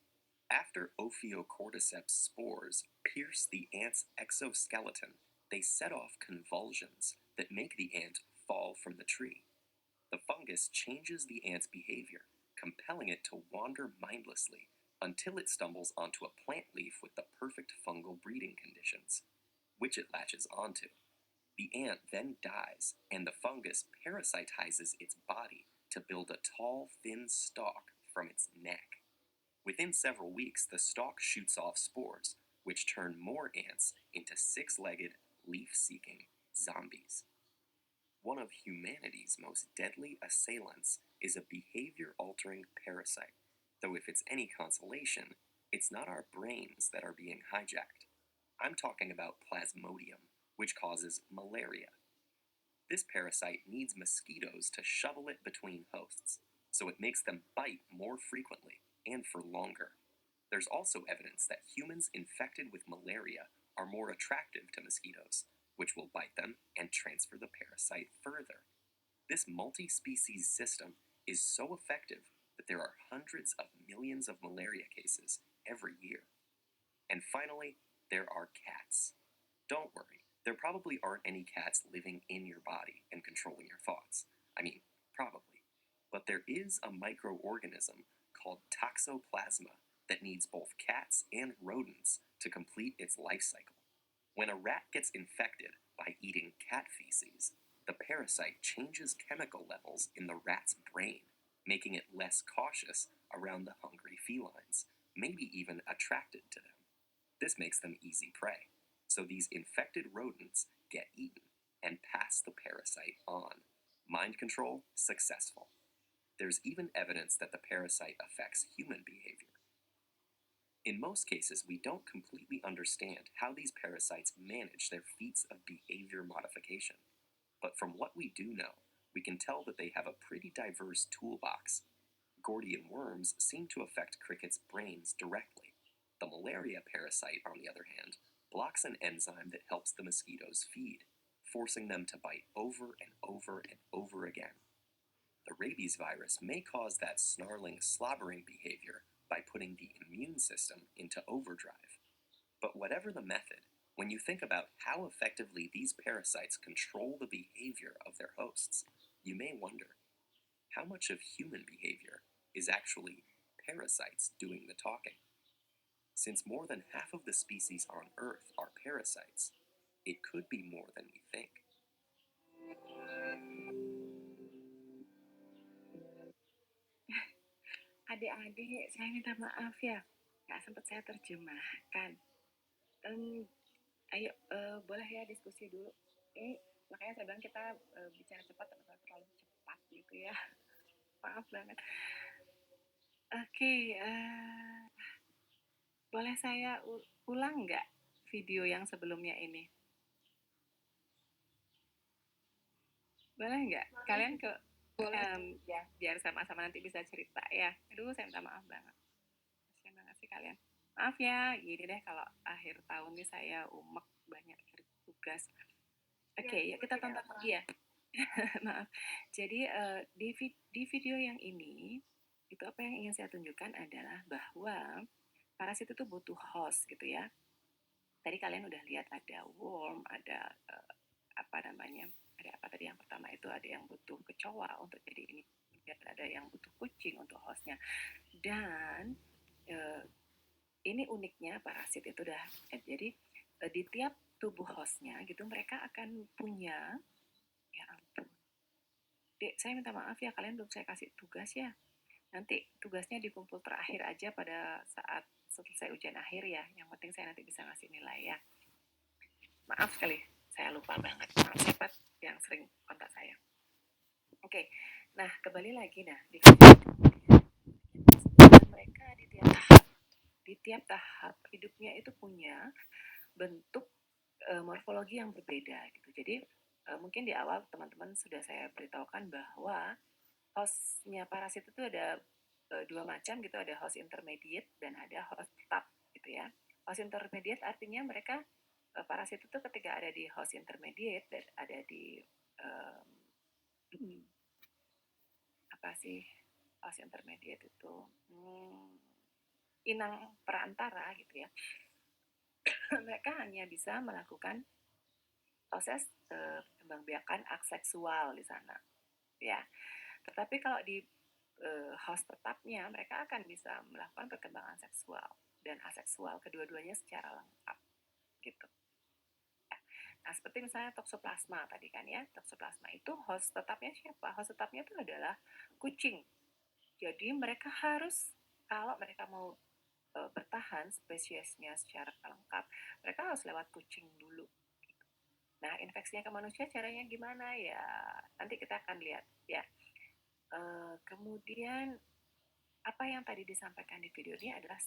After Ophiocordyceps spores pierce the ant's exoskeleton, they set off convulsions that make the ant fall from the tree. The fungus changes the ant's behavior, compelling it to wander mindlessly until it stumbles onto a plant leaf with the perfect fungal breeding conditions, which it latches onto. The ant then dies, and the fungus parasitizes its body to build a tall, thin stalk from its neck. Within several weeks, the stalk shoots off spores, which turn more ants into six-legged, leaf-seeking zombies. One of humanity's most deadly assailants is a behavior-altering parasite, though if it's any consolation, it's not our brains that are being hijacked. I'm talking about Plasmodium, which causes malaria. This parasite needs mosquitoes to shovel it between hosts, so it makes them bite more frequently and for longer. There's also evidence that humans infected with malaria are more attractive to mosquitoes, which will bite them and transfer the parasite further. This multi-species system is so effective that there are hundreds of millions of malaria cases every year. And finally, there are cats. Don't worry, there probably aren't any cats living in your body and controlling your thoughts. I mean, probably. But there is a microorganism called Toxoplasma that needs both cats and rodents to complete its life cycle. When a rat gets infected by eating cat feces, the parasite changes chemical levels in the rat's brain, making it less cautious around the hungry felines, maybe even attracted to them. This makes them easy prey, so these infected rodents get eaten and pass the parasite on. Mind control successful. There's even evidence that the parasite affects human behavior. In most cases, we don't completely understand how these parasites manage their feats of behavior modification. But from what we do know, we can tell that they have a pretty diverse toolbox. Gordian worms seem to affect crickets' brains directly. The malaria parasite, on the other hand, blocks an enzyme that helps the mosquitoes feed, forcing them to bite over and over and over again. The rabies virus may cause that snarling, slobbering behavior by putting the immune system into overdrive. But whatever the method, when you think about how effectively these parasites control the behavior of their hosts, you may wonder, how much of human behavior is actually parasites doing the talking? Since more than half of the species on Earth are parasites, it could be more than we think. Adik-adik, saya minta maaf ya, nggak sempat saya terjemahkan. Ayo, boleh ya diskusi dulu. Ini makanya saya bilang kita bicara cepat atau terlalu cepat gitu ya. Maaf banget. Oke, boleh saya ulang nggak video yang sebelumnya ini? Boleh nggak? Kalian ya, biar sama-sama nanti bisa cerita ya. Aduh, saya minta maaf banget. Kasian banget sih kalian. Maaf ya, gini deh kalau akhir tahun nih saya umek banyak tugas. Oke, ya kita tonton lagi ya. Maaf. Jadi di video yang ini itu apa yang ingin saya tunjukkan adalah bahwa parasit itu butuh host gitu ya. Tadi kalian udah lihat ada worm, ada apa namanya? Ada apa tadi yang pertama itu ada yang butuh kecoa untuk jadi ini, ada yang butuh kucing untuk hostnya. Dan ini uniknya parasit itu dah. Jadi di tiap tubuh hostnya gitu mereka akan punya, ya ampun. Dek, saya minta maaf ya, kalian belum saya kasih tugas ya. Nanti tugasnya dikumpul terakhir aja pada saat selesai ujian akhir ya. Yang penting saya nanti bisa ngasih nilai ya. Maaf sekali, saya lupa banget. Maaf siapa yang sering kontak saya. Oke, nah kembali lagi di mereka di tiap tahap hidupnya itu punya bentuk morfologi yang berbeda gitu. Jadi mungkin di awal teman-teman sudah saya beritahukan bahwa hostnya parasit itu ada dua macam gitu, ada host intermediate dan ada host tetap gitu ya. Host intermediate artinya mereka parasit itu ketika ada di host intermediate dan ada di apa sih host intermediate itu inang perantara gitu ya. Mereka hanya bisa melakukan proses kembangbiakan aks seksual di sana. ya. Tetapi kalau di host tetapnya, mereka akan bisa melakukan perkembangan seksual dan aseksual kedua-duanya secara lengkap gitu. Nah, seperti misalnya toksoplasma tadi kan ya, toksoplasma itu host tetapnya siapa? Host tetapnya itu adalah kucing. Jadi mereka harus, kalau mereka mau bertahan spesiesnya secara lengkap, mereka harus lewat kucing dulu. Nah, infeksinya ke manusia caranya gimana ya? Nanti kita akan lihat ya. Kemudian apa yang tadi disampaikan di video ini adalah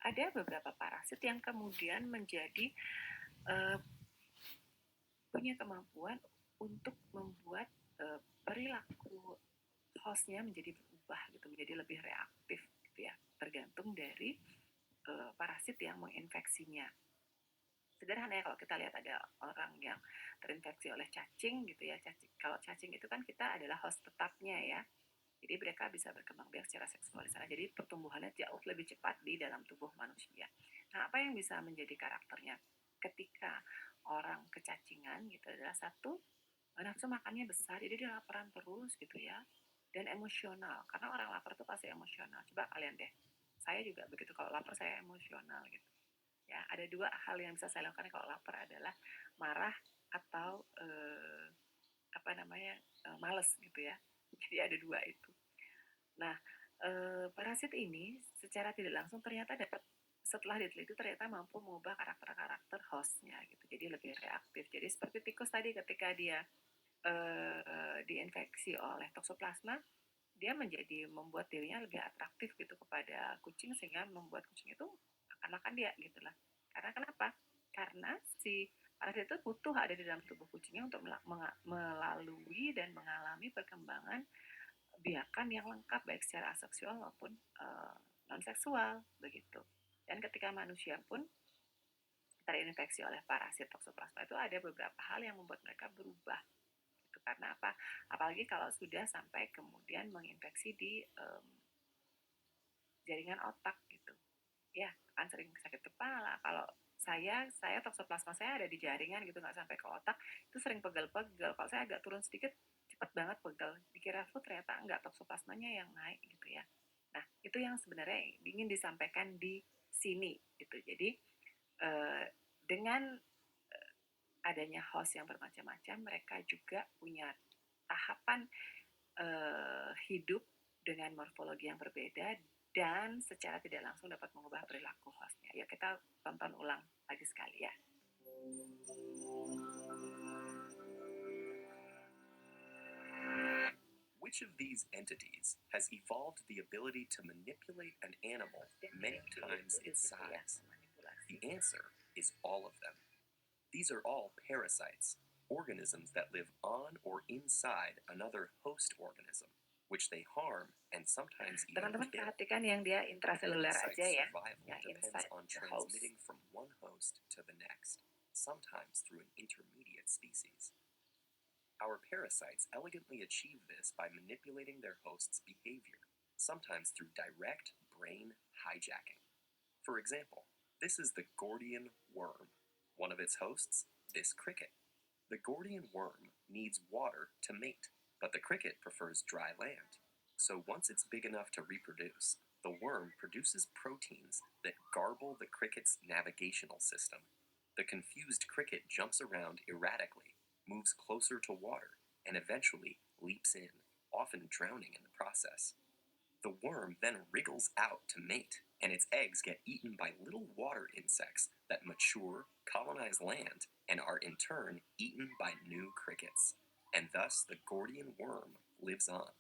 ada beberapa parasit yang kemudian menjadi punya kemampuan untuk membuat perilaku hostnya menjadi berubah gitu, menjadi lebih reaktif gitu ya, tergantung dari parasit yang menginfeksinya. Sederhana ya, kalau kita lihat ada orang yang terinfeksi oleh cacing gitu ya, kalau cacing itu kan kita adalah host tetapnya ya, jadi mereka bisa berkembang biak secara seksual di sana, jadi pertumbuhannya jauh lebih cepat di dalam tubuh manusia. Nah, apa yang bisa menjadi karakternya ketika orang kecacingan gitu adalah satu, nafsu makannya besar, jadi dia laparan terus gitu ya, dan emosional, karena orang lapar tuh pasti emosional. Coba kalian deh, saya juga begitu, kalau lapar saya emosional gitu ya. Ada dua hal yang bisa saya lakukan kalau lapar, adalah marah atau males gitu ya. Jadi ada dua itu. Nah, parasit ini secara tidak langsung ternyata dapat, setelah diteliti ternyata mampu mengubah karakter hostnya gitu, jadi lebih reaktif. Jadi seperti tikus tadi, ketika dia diinfeksi oleh toksoplasma, dia membuat dirinya lebih atraktif gitu kepada kucing, sehingga membuat kucing itu akan makan dia gitu lah. Karena kenapa? Karena si parasit itu butuh ada di dalam tubuh kucingnya untuk melalui dan mengalami perkembangan biakan yang lengkap, baik secara aseksual maupun non seksual begitu. Dan ketika manusia pun terinfeksi oleh parasit toksoplasma, itu ada beberapa hal yang membuat mereka berubah. Itu karena apa? Apalagi kalau sudah sampai kemudian menginfeksi di jaringan otak gitu. Ya, kan sering sakit kepala. Kalau saya toksoplasma saya ada di jaringan gitu, nggak sampai ke otak, itu sering pegel-pegel. Kalau saya agak turun sedikit, cepat banget pegel. Dikira flu, ternyata enggak, toksoplasmanya yang naik gitu ya. Nah, itu yang sebenarnya ingin disampaikan di sini gitu. Jadi dengan adanya host yang bermacam-macam, mereka juga punya tahapan hidup dengan morfologi yang berbeda, dan secara tidak langsung dapat mengubah perilaku hostnya. Yuk kita tonton ulang lagi sekali ya. Which of these entities has evolved the ability to manipulate an animal many times its size? The answer is all of them. These are all parasites, organisms that live on or inside another host organism, which they harm and sometimes even Teman-teman kill. perhatikan yang dia intraseluler Parasite aja ya. survival Ya, depends inside on the host. transmitting from one host to the next, sometimes through an intermediate species. Our parasites elegantly achieve this by manipulating their host's behavior, sometimes through direct brain hijacking. For example, this is the Gordian worm. One of its hosts, this cricket. The Gordian worm needs water to mate, but the cricket prefers dry land. So once it's big enough to reproduce, the worm produces proteins that garble the cricket's navigational system. The confused cricket jumps around erratically, moves closer to water, and eventually leaps in, often drowning in the process. The worm then wriggles out to mate, and its eggs get eaten by little water insects that mature, colonize land, and are in turn eaten by new crickets. And thus the Gordian worm lives on.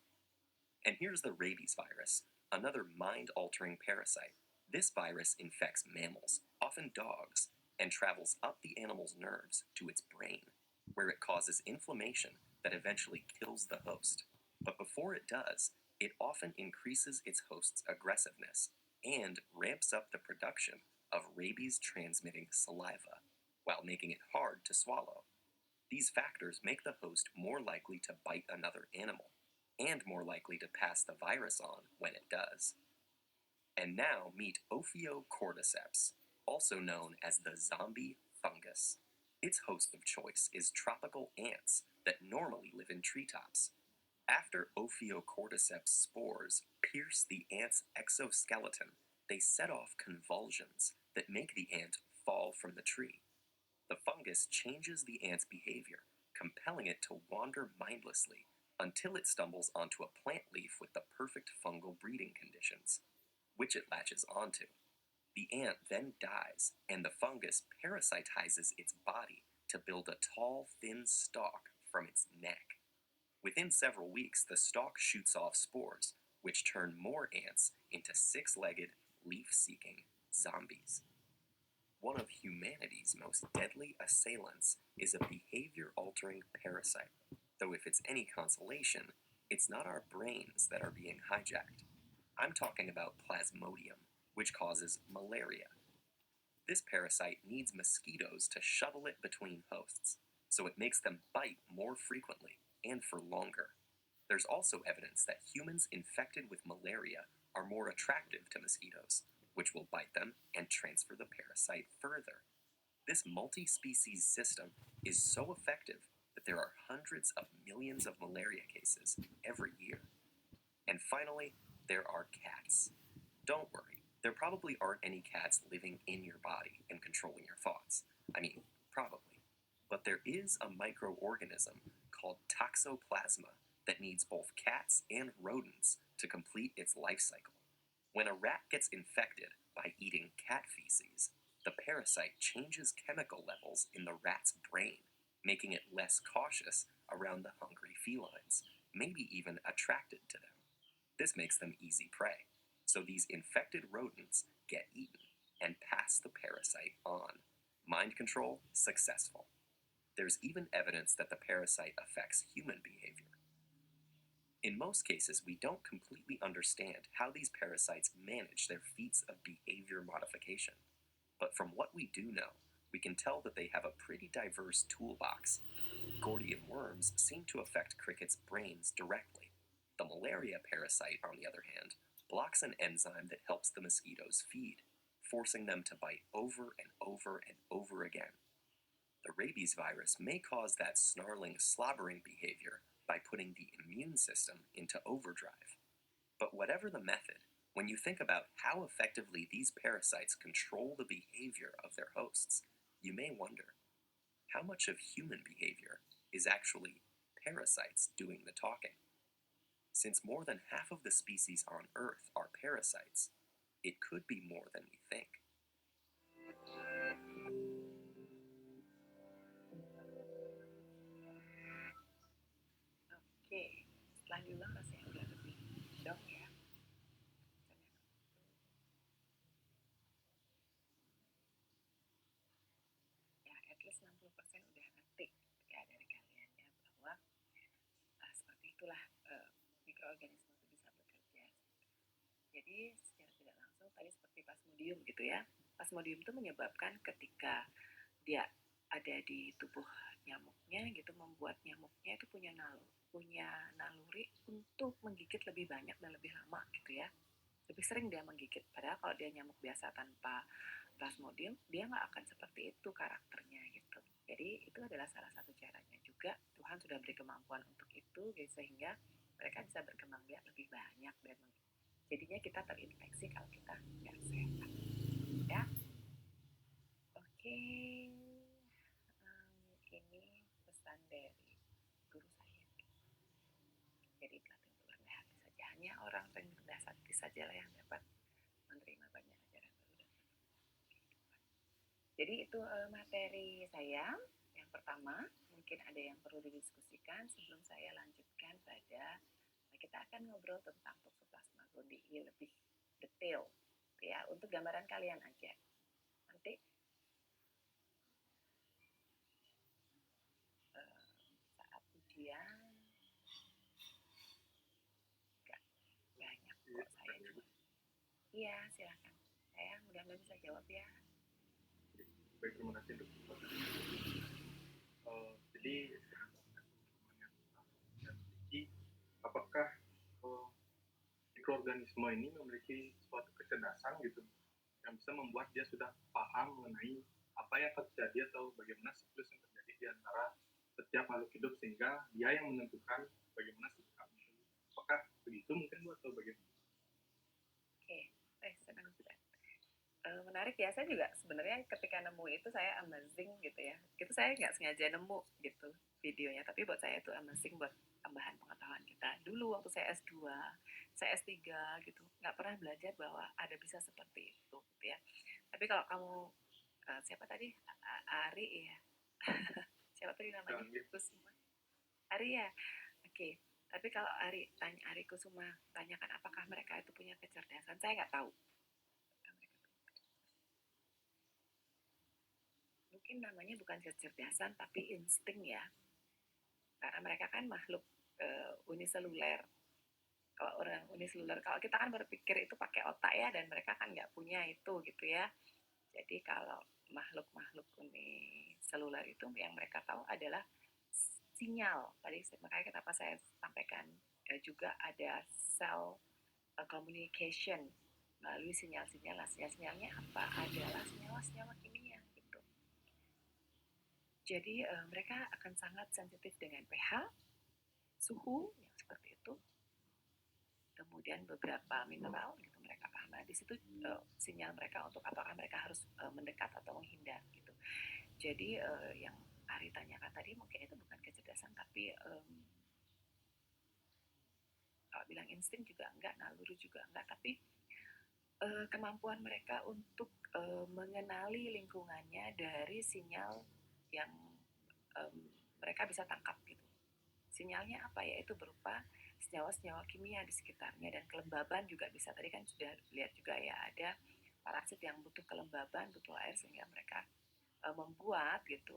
And here's the rabies virus, another mind-altering parasite. This virus infects mammals, often dogs, and travels up the animal's nerves to its brain, where it causes inflammation that eventually kills the host. But before it does, it often increases its host's aggressiveness and ramps up the production of rabies-transmitting saliva, while making it hard to swallow. These factors make the host more likely to bite another animal, and more likely to pass the virus on when it does. And now meet Ophiocordyceps, also known as the zombie fungus. Its host of choice is tropical ants that normally live in treetops. After Ophiocordyceps spores pierce the ant's exoskeleton, they set off convulsions that make the ant fall from the tree. The fungus changes the ant's behavior, compelling it to wander mindlessly until it stumbles onto a plant leaf with the perfect fungal breeding conditions, which it latches onto. The ant then dies, and the fungus parasitizes its body to build a tall, thin stalk from its neck. Within several weeks, the stalk shoots off spores, which turn more ants into six-legged, leaf-seeking zombies. One of humanity's most deadly assailants is a behavior-altering parasite, though if it's any consolation, it's not our brains that are being hijacked. I'm talking about Plasmodium, which causes malaria. This parasite needs mosquitoes to shuttle it between hosts, so it makes them bite more frequently and for longer. There's also evidence that humans infected with malaria are more attractive to mosquitoes, which will bite them and transfer the parasite further. This multi-species system is so effective that there are hundreds of millions of malaria cases every year. And finally, there are cats. Don't worry, there probably aren't any cats living in your body and controlling your thoughts. I mean, probably. But there is a microorganism called Toxoplasma that needs both cats and rodents to complete its life cycle. When a rat gets infected by eating cat feces, the parasite changes chemical levels in the rat's brain, making it less cautious around the hungry felines, maybe even attracted to them. This makes them easy prey, so these infected rodents get eaten and pass the parasite on. Mind control successful. There's even evidence that the parasite affects human behavior. In most cases, we don't completely understand how these parasites manage their feats of behavior modification. But from what we do know, we can tell that they have a pretty diverse toolbox. Gordian worms seem to affect crickets' brains directly. The malaria parasite, on the other hand, blocks an enzyme that helps the mosquitoes feed, forcing them to bite over and over and over again. The rabies virus may cause that snarling, slobbering behavior by putting the immune system into overdrive. But whatever the method, when you think about how effectively these parasites control the behavior of their hosts, you may wonder, how much of human behavior is actually parasites doing the talking? Since more than half of the species on Earth are parasites, it could be more than we think. Oke, setelah diulang rasanya udah lebih dong ya. Ya, at least 60% udah ngerti ya dari kalian ya bahwa seperti itulah mikroorganisme itu bisa bekerja. Jadi secara tidak langsung tadi seperti plasmodium gitu ya. Plasmodium itu menyebabkan ketika dia ada di tubuh nyamuknya gitu, membuat nyamuknya itu punya naluri untuk menggigit lebih banyak dan lebih lama gitu ya, lebih sering dia menggigit. Padahal kalau dia nyamuk biasa tanpa plasmodium, dia nggak akan seperti itu karakternya gitu. Jadi itu adalah salah satu caranya juga, Tuhan sudah beri kemampuan untuk itu gitu, sehingga mereka bisa berkembang biak lebih banyak dan jadinya kita terinfeksi kalau kita nggak sehat ya. Oke, ini pesan dari guru saya. Jadi pelatih untuk rendah hati saja, hanya orang yang rendah hati sajalah yang dapat menerima banyak ajaran baru dan kehidupan. Jadi itu materi saya yang pertama. Mungkin ada yang perlu didiskusikan sebelum saya lanjutkan pada kita akan ngobrol tentang Toxoplasma gondii lebih detail ya, untuk gambaran kalian aja. Nanti saat ujian nggak banyak kok saya juga. Iya, silakan. Saya mudah-mudahan bisa jawab ya. Baik, terima kasih dok. Jadi apakah mikroorganisme ini memiliki suatu kecerdasan gitu yang bisa membuat dia sudah paham mengenai apa yang akan terjadi atau bagaimana siklus yang terjadi di antara setiap makhluk hidup, sehingga dia yang menentukan bagaimana sikapnya saya juga sebenarnya ketika nemu itu saya amazing gitu ya. Itu saya nggak sengaja nemu gitu videonya, tapi buat saya itu amazing buat tambahan pengetahuan kita. Dulu waktu saya S2, saya S3 gitu, nggak pernah belajar bahwa ada bisa seperti itu gitu ya. Tapi kalau kamu siapa tadi? Ari ya. Siapa tadi namanya? Kusuma. Ari ya. Oke. Tapi kalau Ari Kusuma tanyakan apakah mereka itu punya kecerdasan, saya nggak tahu. Mungkin namanya bukan kecerdasan tapi insting ya, karena mereka kan makhluk uniseluler. Kalau orang uniseluler, kalau kita kan berpikir itu pakai otak ya, dan mereka kan nggak punya itu gitu ya. Jadi kalau makhluk-makhluk uniseluler itu yang mereka tahu adalah sinyal. Tadi makanya kenapa saya sampaikan juga ada cell communication melalui sinyal-sinyal. Sinyal-sinyalnya apa? Adalah senyawa-senyawa kimia gitu. Jadi mereka akan sangat sensitif dengan pH, suhu yang seperti itu, kemudian beberapa mineral gitu mereka paham. Nah, di situ sinyal mereka untuk apakah mereka harus mendekat atau menghindar gitu. Jadi yang Ari tanyakan tadi mungkin itu bukan kecerdasan, tapi kalau bilang insting juga enggak, naluri juga enggak, tapi kemampuan mereka untuk mengenali lingkungannya dari sinyal yang mereka bisa tangkap gitu. Sinyalnya apa ya? Itu berupa senyawa-senyawa kimia di sekitarnya, dan kelembaban juga bisa. Tadi kan sudah lihat juga ya, ada parasit yang butuh kelembaban, butuh air, sehingga mereka membuat gitu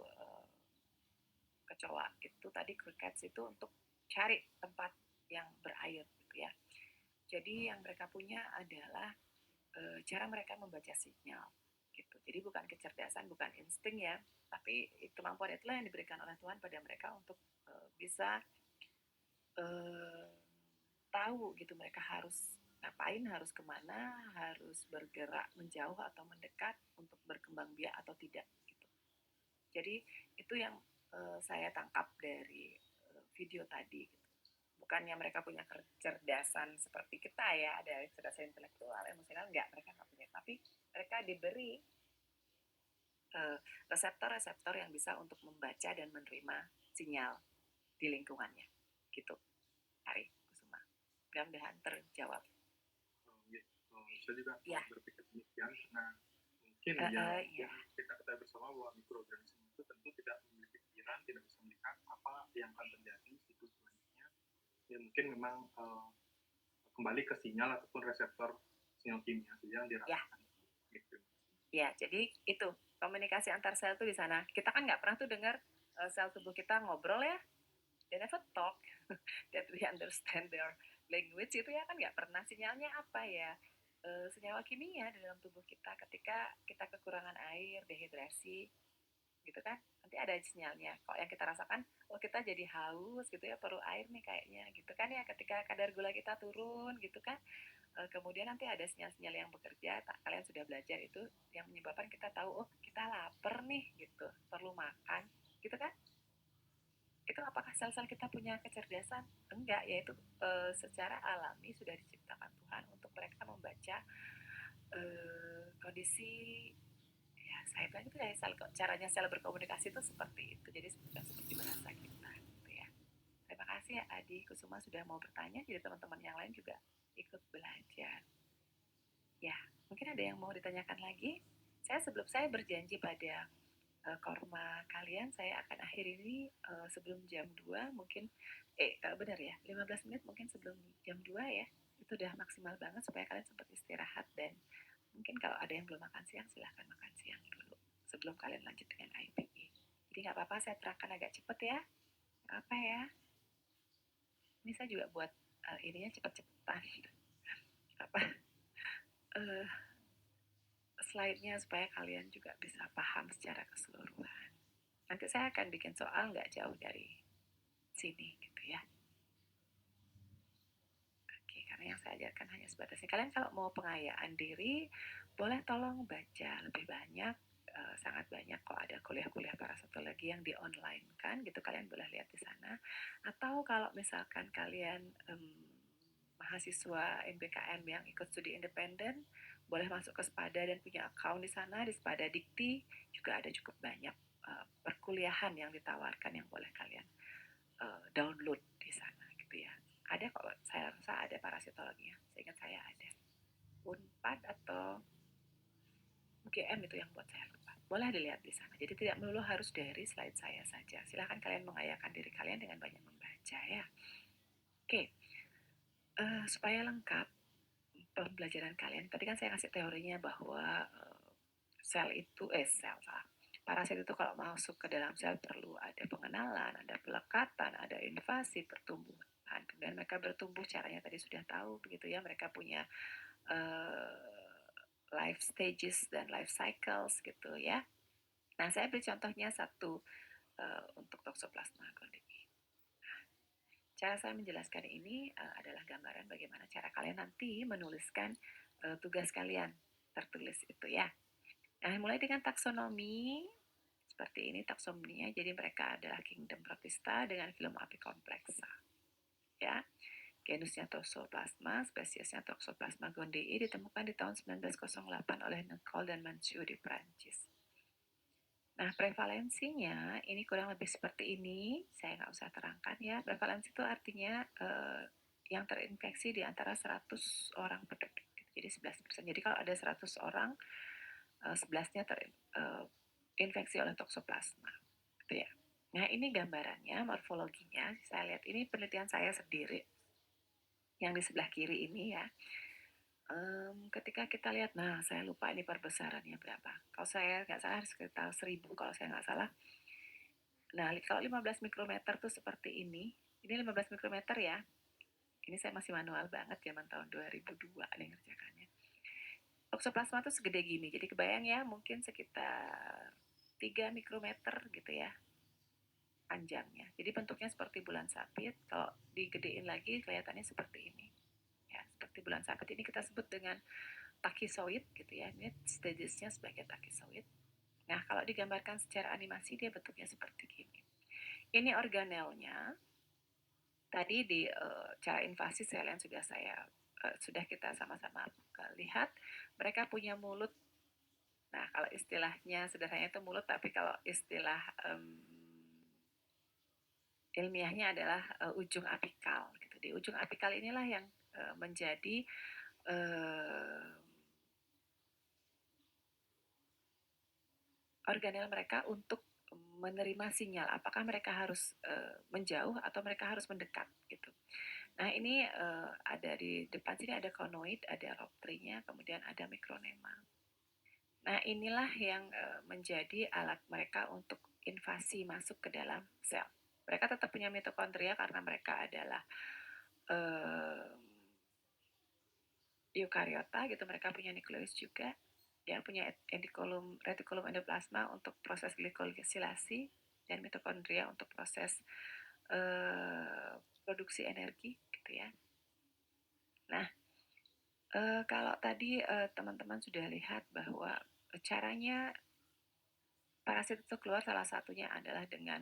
kecoa itu tadi, crickets itu untuk cari tempat yang berair gitu ya. Jadi yang mereka punya adalah cara mereka membaca sinyal gitu. Jadi bukan kecerdasan, bukan insting ya, tapi kemampuan itulah yang diberikan oleh Tuhan pada mereka untuk bisa tahu gitu mereka harus ngapain, harus kemana, harus bergerak menjauh atau mendekat untuk berkembang biak atau tidak gitu. Jadi itu yang saya tangkap dari video tadi gitu. Bukannya mereka punya kecerdasan seperti kita ya, ada kecerdasan intelektual, emosional, enggak, mereka nggak punya, tapi mereka diberi reseptor-reseptor yang bisa untuk membaca dan menerima sinyal di lingkungannya gitu. Ari Kusuma, mudah-mudahan terjawab. Saya juga Ya. berpikir demikian, karena mungkin kita ketahui bersama bahwa mikroorganisme itu tentu tidak memiliki pikiran, tidak bisa melihat apa yang akan terjadi siklus selanjutnya. Ya mungkin memang kembali ke sinyal ataupun reseptor sinyal kimia saja yang dirasakan. Gitu. Ya, jadi itu komunikasi antar sel tuh di sana. Kita kan nggak pernah tuh dengar sel tubuh kita ngobrol ya. They never talk that we understand their language itu ya kan, nggak pernah. Sinyalnya apa ya? Senyawa kimia di dalam tubuh kita ketika kita kekurangan air, dehidrasi gitu kan, nanti ada sinyalnya. Kalau yang kita rasakan, oh kita jadi haus gitu ya, perlu air nih kayaknya gitu kan ya, ketika kadar gula kita turun gitu kan. Kemudian nanti ada sinyal-sinyal yang bekerja, kalian sudah belajar itu, yang menyebabkan kita tahu, oh kita lapar nih gitu, perlu makan gitu kan. Itu apakah sel-sel kita punya kecerdasan? Enggak, yaitu secara alami sudah diciptakan Tuhan untuk mereka membaca kondisi. Ya, saya bilang itu ya, caranya sel berkomunikasi itu seperti itu. Jadi seperti bahasa kita gitu ya. Terima kasih ya Adi Kusuma sudah mau bertanya. Jadi teman-teman yang lain juga ikut belajar. Ya, mungkin ada yang mau ditanyakan lagi. Sebelum saya berjanji pada korma kalian, saya akan akhiri ini sebelum jam 2 mungkin, benar ya, 15 menit mungkin sebelum jam 2 ya. Itu udah maksimal banget supaya kalian sempat istirahat, dan mungkin kalau ada yang belum makan siang, silahkan makan siang dulu sebelum kalian lanjut dengan IPE. Jadi nggak apa-apa, saya terangkan agak cepet ya. Apa ya? Ini saya juga buat ininya cepet-cepetan. Apa? Slide-nya supaya kalian juga bisa paham secara keseluruhan. Nanti saya akan bikin soal nggak jauh dari sini gitu ya. Oke, karena yang saya ajarkan hanya sebatas ini. Kalian kalau mau pengayaan diri, boleh tolong baca lebih banyak. Sangat banyak kok, ada kuliah-kuliah parasitologi yang di online kan gitu, kalian boleh lihat di sana. Atau kalau misalkan kalian mahasiswa MBKM yang ikut studi independen boleh masuk ke Spada dan punya account di sana, di Spada Dikti juga ada cukup banyak perkuliahan yang ditawarkan yang boleh kalian download di sana gitu ya. Ada kok, saya rasa ada parasitologinya, seingat saya ada. Unpad atau UGM itu yang buat saya lupa. Boleh dilihat di sana. Jadi tidak melulu harus dari slide saya saja. Silahkan kalian mengayakan diri kalian dengan banyak membaca ya. Oke, supaya lengkap pembelajaran kalian. Tadi kan saya kasih teorinya bahwa parasit itu kalau masuk ke dalam sel perlu ada pengenalan, ada pelekatan, ada invasi, pertumbuhan. Kemudian mereka bertumbuh, caranya tadi sudah tahu begitu ya. Mereka punya life stages dan life cycles gitu ya. Nah, saya beri contohnya satu untuk Toxoplasma gondii. Cara saya menjelaskan ini adalah gambaran bagaimana cara kalian nanti menuliskan tugas kalian tertulis itu ya. Nah, mulai dengan taksonomi seperti ini taksonominya. Jadi mereka adalah kingdom Protista dengan filum apicomplexa. Ya. Genusnya Toxoplasma, spesiesnya Toxoplasma gondii ditemukan di tahun 1908 oleh Nicole dan Mancio di Prancis. Nah, prevalensinya ini kurang lebih seperti ini. Saya nggak usah terangkan ya. Prevalensi itu artinya yang terinfeksi di antara 100 orang per detik. Jadi 11%. Jadi kalau ada 100 orang, 11-nya terinfeksi oleh Toxoplasma. Gitu ya. Nah, ini gambarannya, morfologinya. Saya lihat ini penelitian saya sendiri. Yang di sebelah kiri ini ya. Ketika kita lihat, nah saya lupa ini perbesarannya berapa. Kalau saya nggak salah sekitar 1000 kalau saya nggak salah. Nah, kalau 15 mikrometer tuh seperti ini. Ini 15 mikrometer ya. Ini saya masih manual banget zaman tahun 2002 nih ngerjakannya. Toxoplasma tuh segede gini. Jadi kebayang ya, mungkin sekitar 3 mikrometer gitu ya panjangnya. Jadi bentuknya seperti bulan sabit. Kalau digedein lagi kelihatannya seperti ini. Ya, seperti bulan sabit ini kita sebut dengan takisoid gitu ya. Ini stagesnya sebagai takisoid. Nah, kalau digambarkan secara animasi dia bentuknya seperti gini. Ini organelnya. Tadi di cara invasi sel yang sudah kita sama-sama lihat, mereka punya mulut. Nah, kalau istilahnya sederhananya itu mulut, tapi kalau istilah ilmiahnya adalah ujung apikal. Gitu. Di ujung apikal inilah yang menjadi organel mereka untuk menerima sinyal. Apakah mereka harus menjauh atau mereka harus mendekat gitu. Nah, ini ada di depan sini ada conoid, ada rhoptry-nya, kemudian ada micronema. Nah, inilah yang menjadi alat mereka untuk invasi masuk ke dalam sel. Mereka tetap punya mitokondria karena mereka adalah eukariota gitu, mereka punya nukleus juga. Ya, punya retikulum endoplasma untuk proses glikosilasi dan mitokondria untuk proses produksi energi gitu ya. Nah, kalau tadi teman-teman sudah lihat bahwa caranya parasit itu keluar salah satunya adalah dengan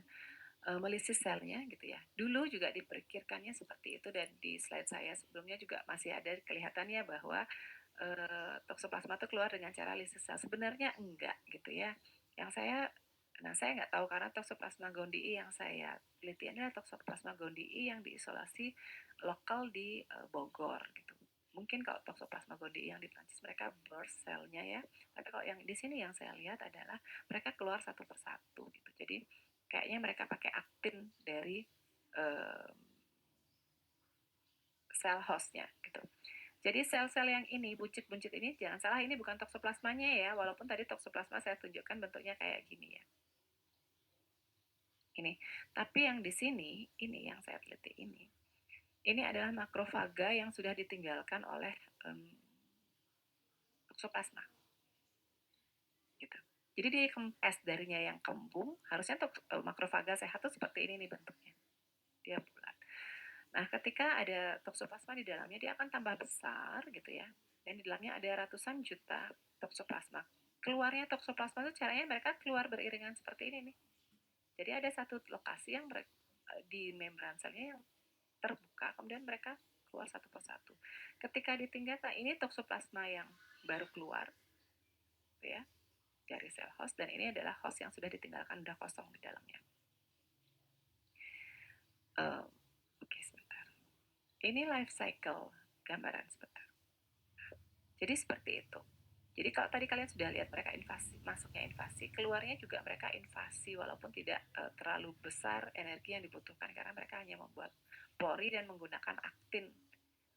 melisis selnya gitu ya. Dulu juga diperkirakannya seperti itu dan di slide saya sebelumnya juga masih ada kelihatannya bahwa Toxoplasma itu keluar dengan cara lisis sel. Sebenarnya enggak gitu ya. Saya nggak tahu karena Toxoplasma gondii yang saya teliti adalah Toxoplasma gondii yang diisolasi lokal di Bogor gitu. Mungkin kalau Toxoplasma gondii yang di Prancis mereka burst selnya ya. Tapi kalau yang di sini yang saya lihat adalah mereka keluar satu persatu gitu. Jadi kayaknya mereka pakai aktin dari sel hostnya gitu. Jadi sel-sel yang ini, buncit-buncit ini, jangan salah ini bukan toksoplasmanya ya, walaupun tadi toksoplasma saya tunjukkan bentuknya kayak gini ya. Ini, tapi yang di sini, ini yang saya teliti ini adalah makrofaga yang sudah ditinggalkan oleh toksoplasma. Gitu. Jadi dia kempes darinya yang kembung, harusnya makrofaga sehat tuh seperti ini nih bentuknya. Dia bulat. Nah, ketika ada toksoplasma di dalamnya, dia akan tambah besar gitu ya. Dan di dalamnya ada ratusan juta toksoplasma. Keluarnya toksoplasma itu caranya mereka keluar beriringan seperti ini nih. Jadi ada satu lokasi yang di membran selnya yang terbuka, kemudian mereka keluar satu persatu. Ketika ditinggalkan, ini toksoplasma yang baru keluar, ya, dari sel host, dan ini adalah host yang sudah ditinggalkan, sudah kosong di dalamnya. Oke, sebentar. Ini life cycle gambaran sebentar. Jadi seperti itu. Jadi kalau tadi kalian sudah lihat mereka invasi, masuknya invasi, keluarnya juga mereka invasi, walaupun tidak terlalu besar energi yang dibutuhkan karena mereka hanya membuat pori dan menggunakan aktin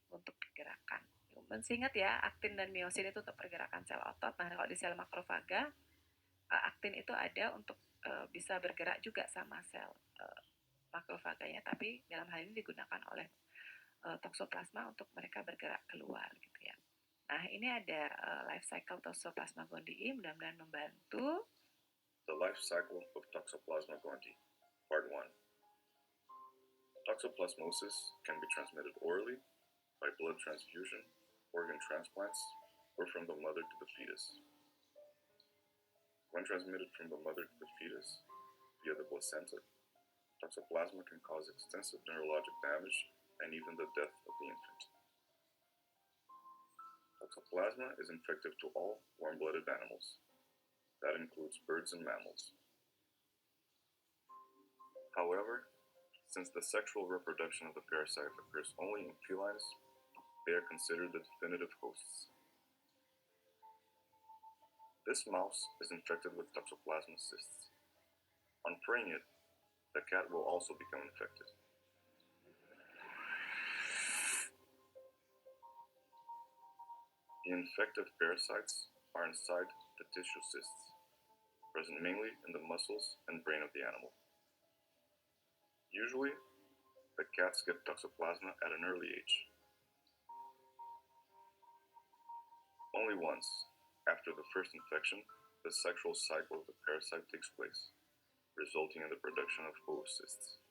untuk pergerakan. Masih ingat ya, aktin dan miosin itu untuk pergerakan sel otot. Nah, kalau di sel makrofaga, aktin itu ada untuk bisa bergerak juga sama sel makrofaganya, tapi dalam hal ini digunakan oleh toksoplasma untuk mereka bergerak keluar gitu ya. Nah, ini ada life cycle Toxoplasma gondii, mudah-mudahan membantu. The life cycle of Toxoplasma gondii. Part 1. Toxoplasmosis can be transmitted orally, by blood transfusion, organ transplants, or from the mother to the fetus. When transmitted from the mother to the fetus via the placenta, Toxoplasma can cause extensive neurologic damage and even the death of the infant. Toxoplasma is infective to all warm-blooded animals. That includes birds and mammals. However, since the sexual reproduction of the parasite occurs only in felines, they are considered the definitive hosts. This mouse is infected with Toxoplasma cysts. On preying it, the cat will also become infected. The infective parasites are inside the tissue cysts, present mainly in the muscles and brain of the animal. Usually, the cats get Toxoplasma at an early age. Only once, after the first infection, the sexual cycle of the parasite takes place, resulting in the production of oocysts.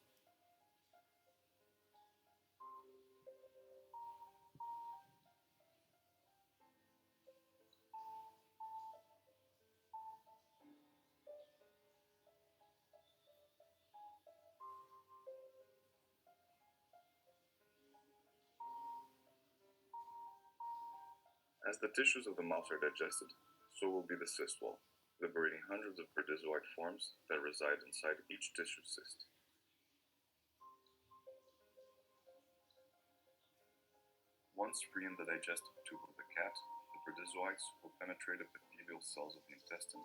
As the tissues of the mouse are digested, so will be the cyst wall, liberating hundreds of protozoite forms that reside inside each tissue cyst. Once free in the digestive tube of the cat, the protozoites will penetrate epithelial cells of the intestine,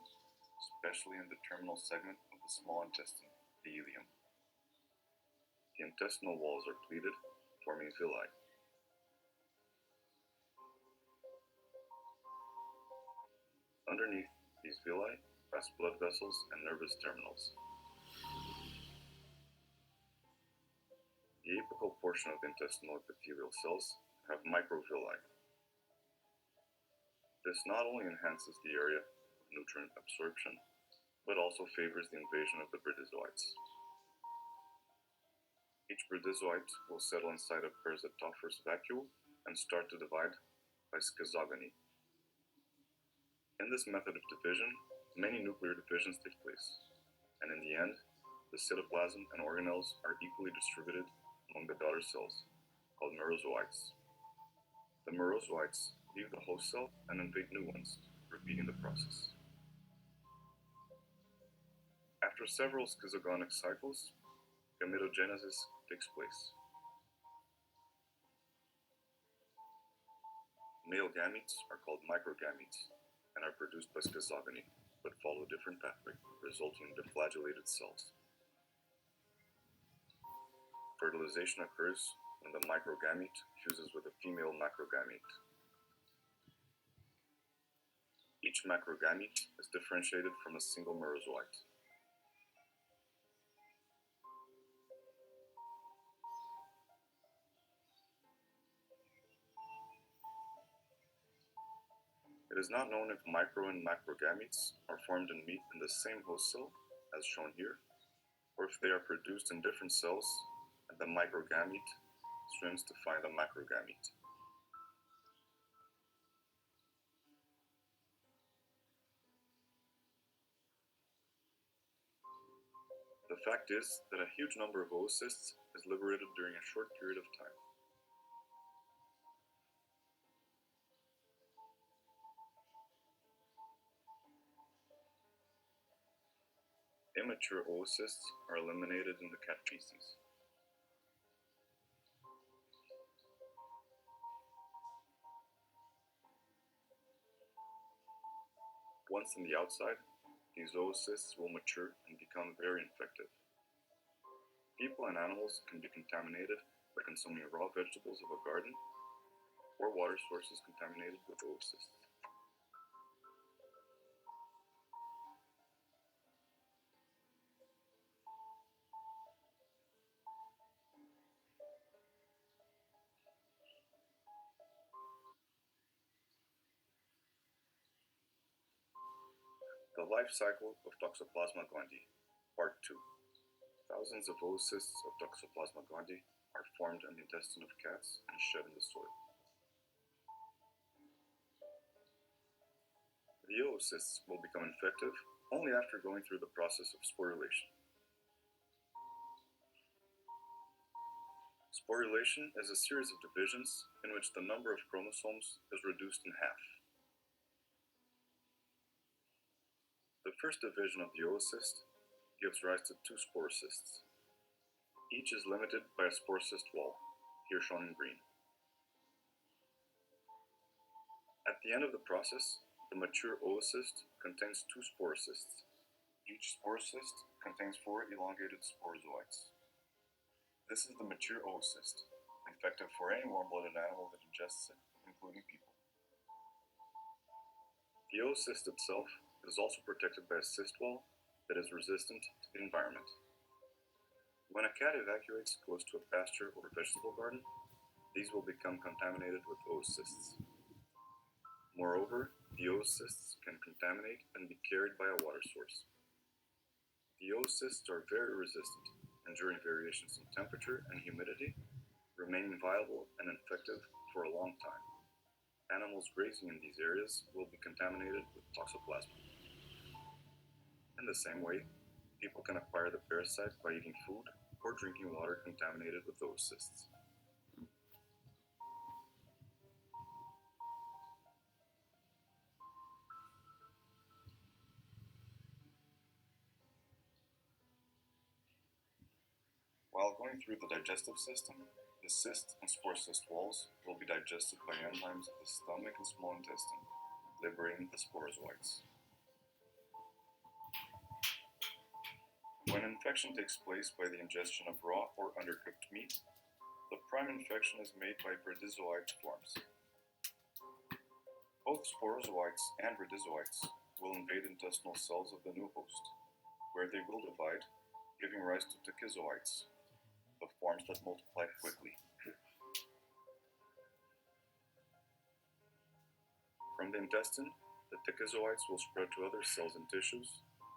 especially in the terminal segment of the small intestine, the ileum. The intestinal walls are pleated, forming villi. Underneath these villi pass blood vessels and nervous terminals. The apical portion of the intestinal epithelial cells have microvilli. This not only enhances the area of nutrient absorption, but also favors the invasion of the protozoites. Each protozoite will settle inside a parasitophorous vacuole and start to divide by schizogony. In this method of division, many nuclear divisions take place, and in the end, the cytoplasm and organelles are equally distributed among the daughter cells, called merozoites. The merozoites leave the host cell and invade new ones, repeating the process. After several schizogonic cycles, gametogenesis takes place. Male gametes are called microgametes and are produced by schizogony, but follow a different pathway, resulting in deflagellated cells. Fertilization occurs when the microgamete fuses with a female macrogamete. Each macrogamete is differentiated from a single merozoite. It is not known if micro and macrogametes are formed in meat in the same host cell, as shown here, or if they are produced in different cells and the microgamete swims to find the macrogamete. The fact is that a huge number of oocysts is liberated during a short period of time. Immature oocysts are eliminated in the cat feces. Once on the outside, these oocysts will mature and become very infective. People and animals can be contaminated by consuming raw vegetables of a garden or water sources contaminated with oocysts. The life cycle of Toxoplasma gondii, Part 2. Thousands of oocysts of Toxoplasma gondii are formed in the intestine of cats and shed in the soil. The oocysts will become infective only after going through the process of sporulation. Sporulation is a series of divisions in which the number of chromosomes is reduced in half. The first division of the oocyst gives rise to two sporocysts. Each is limited by a sporocyst wall, here shown in green. At the end of the process, the mature oocyst contains two sporocysts. Each sporocyst contains 4 elongated sporozoites. This is the mature oocyst, effective for any warm-blooded animal that ingests it, including people. The oocyst itself is also protected by a cyst wall that is resistant to the environment. When a cat evacuates close to a pasture or vegetable garden, these will become contaminated with oocysts. Moreover, the oocysts can contaminate and be carried by a water source. The oocysts are very resistant, enduring variations in temperature and humidity, remaining viable and effective for a long time. Animals grazing in these areas will be contaminated with Toxoplasma. In the same way, people can acquire the parasite by eating food or drinking water contaminated with oocysts. While going through the digestive system, the cyst and sporocyst walls will be digested by enzymes of the stomach and small intestine, liberating the sporozoites. When infection takes place by the ingestion of raw or undercooked meat, the prime infection is made by bradyzoite forms. Both sporozoites and bradyzoites will invade intestinal cells of the new host, where they will divide, giving rise to tachyzoites, the forms that multiply quickly. From the intestine, the tachyzoites will spread to other cells and tissues,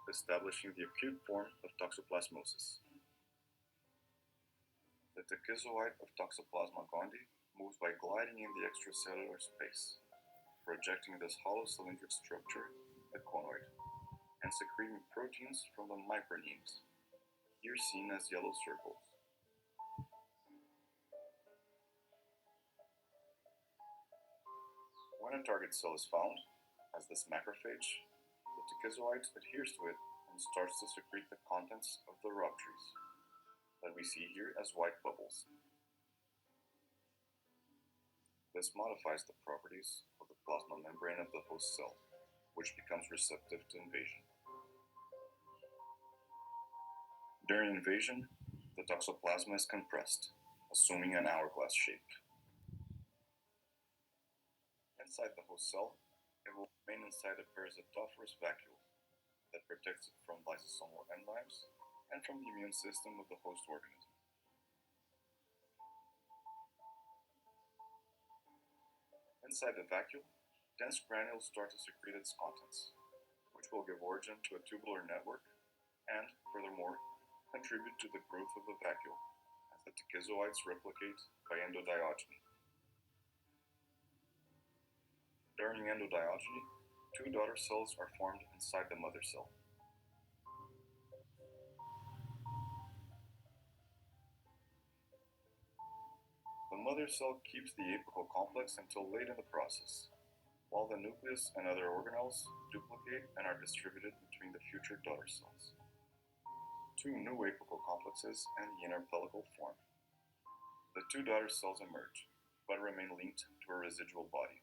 establishing the acute form of toxoplasmosis. The tachyzoite of Toxoplasma gondii moves by gliding in the extracellular space, projecting this hollow cylindric structure, the conoid, and secreting proteins from the micronemes, here seen as yellow circles. When a target cell is found, as this macrophage, the tachyzoite adheres to it and starts to secrete the contents of the rhabtres, that we see here as white bubbles. This modifies the properties of the plasma membrane of the host cell, which becomes receptive to invasion. During invasion, the toxoplasma is compressed, assuming an hourglass shape. Inside the host cell, it will remain inside a parasitophorous vacuole that protects it from lysosomal enzymes and from the immune system of the host organism. Inside the vacuole, dense granules start to secrete its contents, which will give origin to a tubular network and, furthermore, contribute to the growth of the vacuole, as the tachyzoites replicate by endodiogeny. During endodiogeny, two daughter cells are formed inside the mother cell. The mother cell keeps the apical complex until late in the process, while the nucleus and other organelles duplicate and are distributed between the future daughter cells. two new apical complexes and the inner pellicle form. The two daughter cells emerge, but remain linked to a residual body.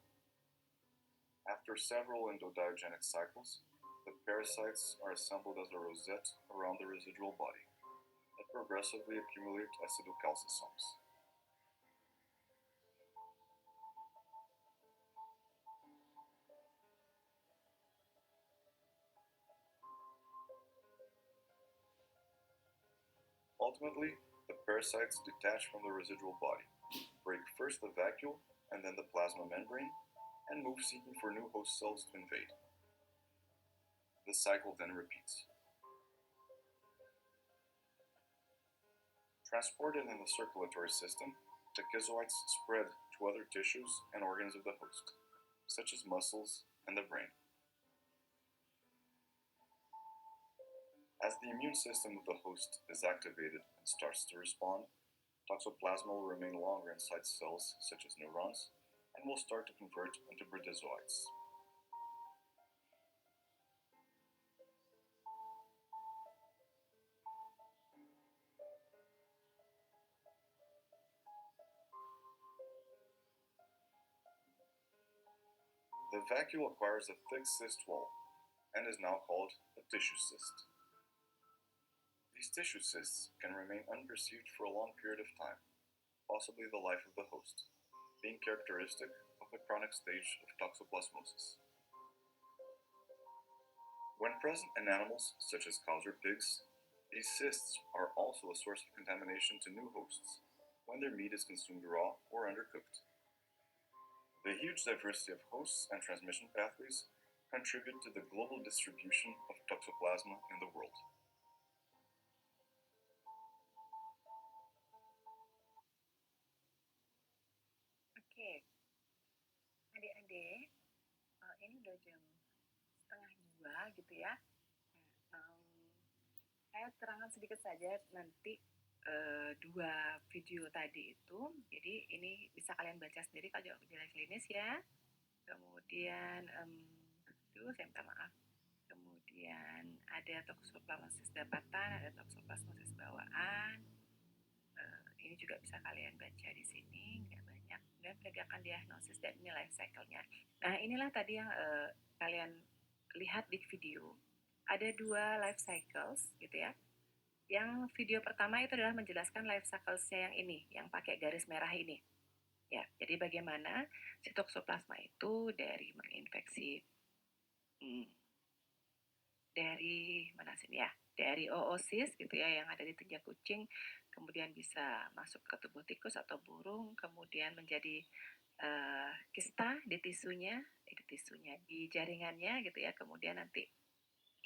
After several endodiogenic cycles, the parasites are assembled as a rosette around the residual body that progressively accumulate acidocalcisomes. Ultimately, the parasites detach from the residual body, break first the vacuole and then the plasma membrane, and move seeking for new host cells to invade. The cycle then repeats. Transported in the circulatory system, the schizoids spread to other tissues and organs of the host, such as muscles and the brain. As the immune system of the host is activated and starts to respond, toxoplasma will remain longer inside cells such as neurons and will start to convert into protozoites. The vacuole acquires a thick cyst wall and is now called a tissue cyst. These tissue cysts can remain unperceived for a long period of time, possibly the life of the host, being characteristic of the chronic stage of toxoplasmosis. When present in animals such as cows or pigs, these cysts are also a source of contamination to new hosts when their meat is consumed raw or undercooked. The huge diversity of hosts and transmission pathways contribute to the global distribution of toxoplasma in the world. Oke, adik-adik, ini udah jam 1:30 gitu ya. Saya terangkan sedikit saja nanti dua video tadi itu. Jadi ini bisa kalian baca sendiri kalau gejala klinis ya. Kemudian, saya minta maaf. Kemudian ada toksoplasmosis dapatan, ada toksoplasmosis bawaan. Ini juga bisa kalian baca di sini, nggak banyak. Dan penegakan diagnosis dan ini life cycle-nya. Nah, inilah tadi yang kalian lihat di video. Ada dua life cycles gitu ya. Yang video pertama itu adalah menjelaskan life cycles-nya yang ini, yang pakai garis merah ini. Ya, jadi bagaimana si toksoplasma itu dari menginfeksi dari mana sini ya? Dari oosis gitu ya yang ada di tinja kucing, kemudian bisa masuk ke tubuh tikus atau burung, kemudian menjadi kista di tisunya, di jaringannya gitu ya. Kemudian nanti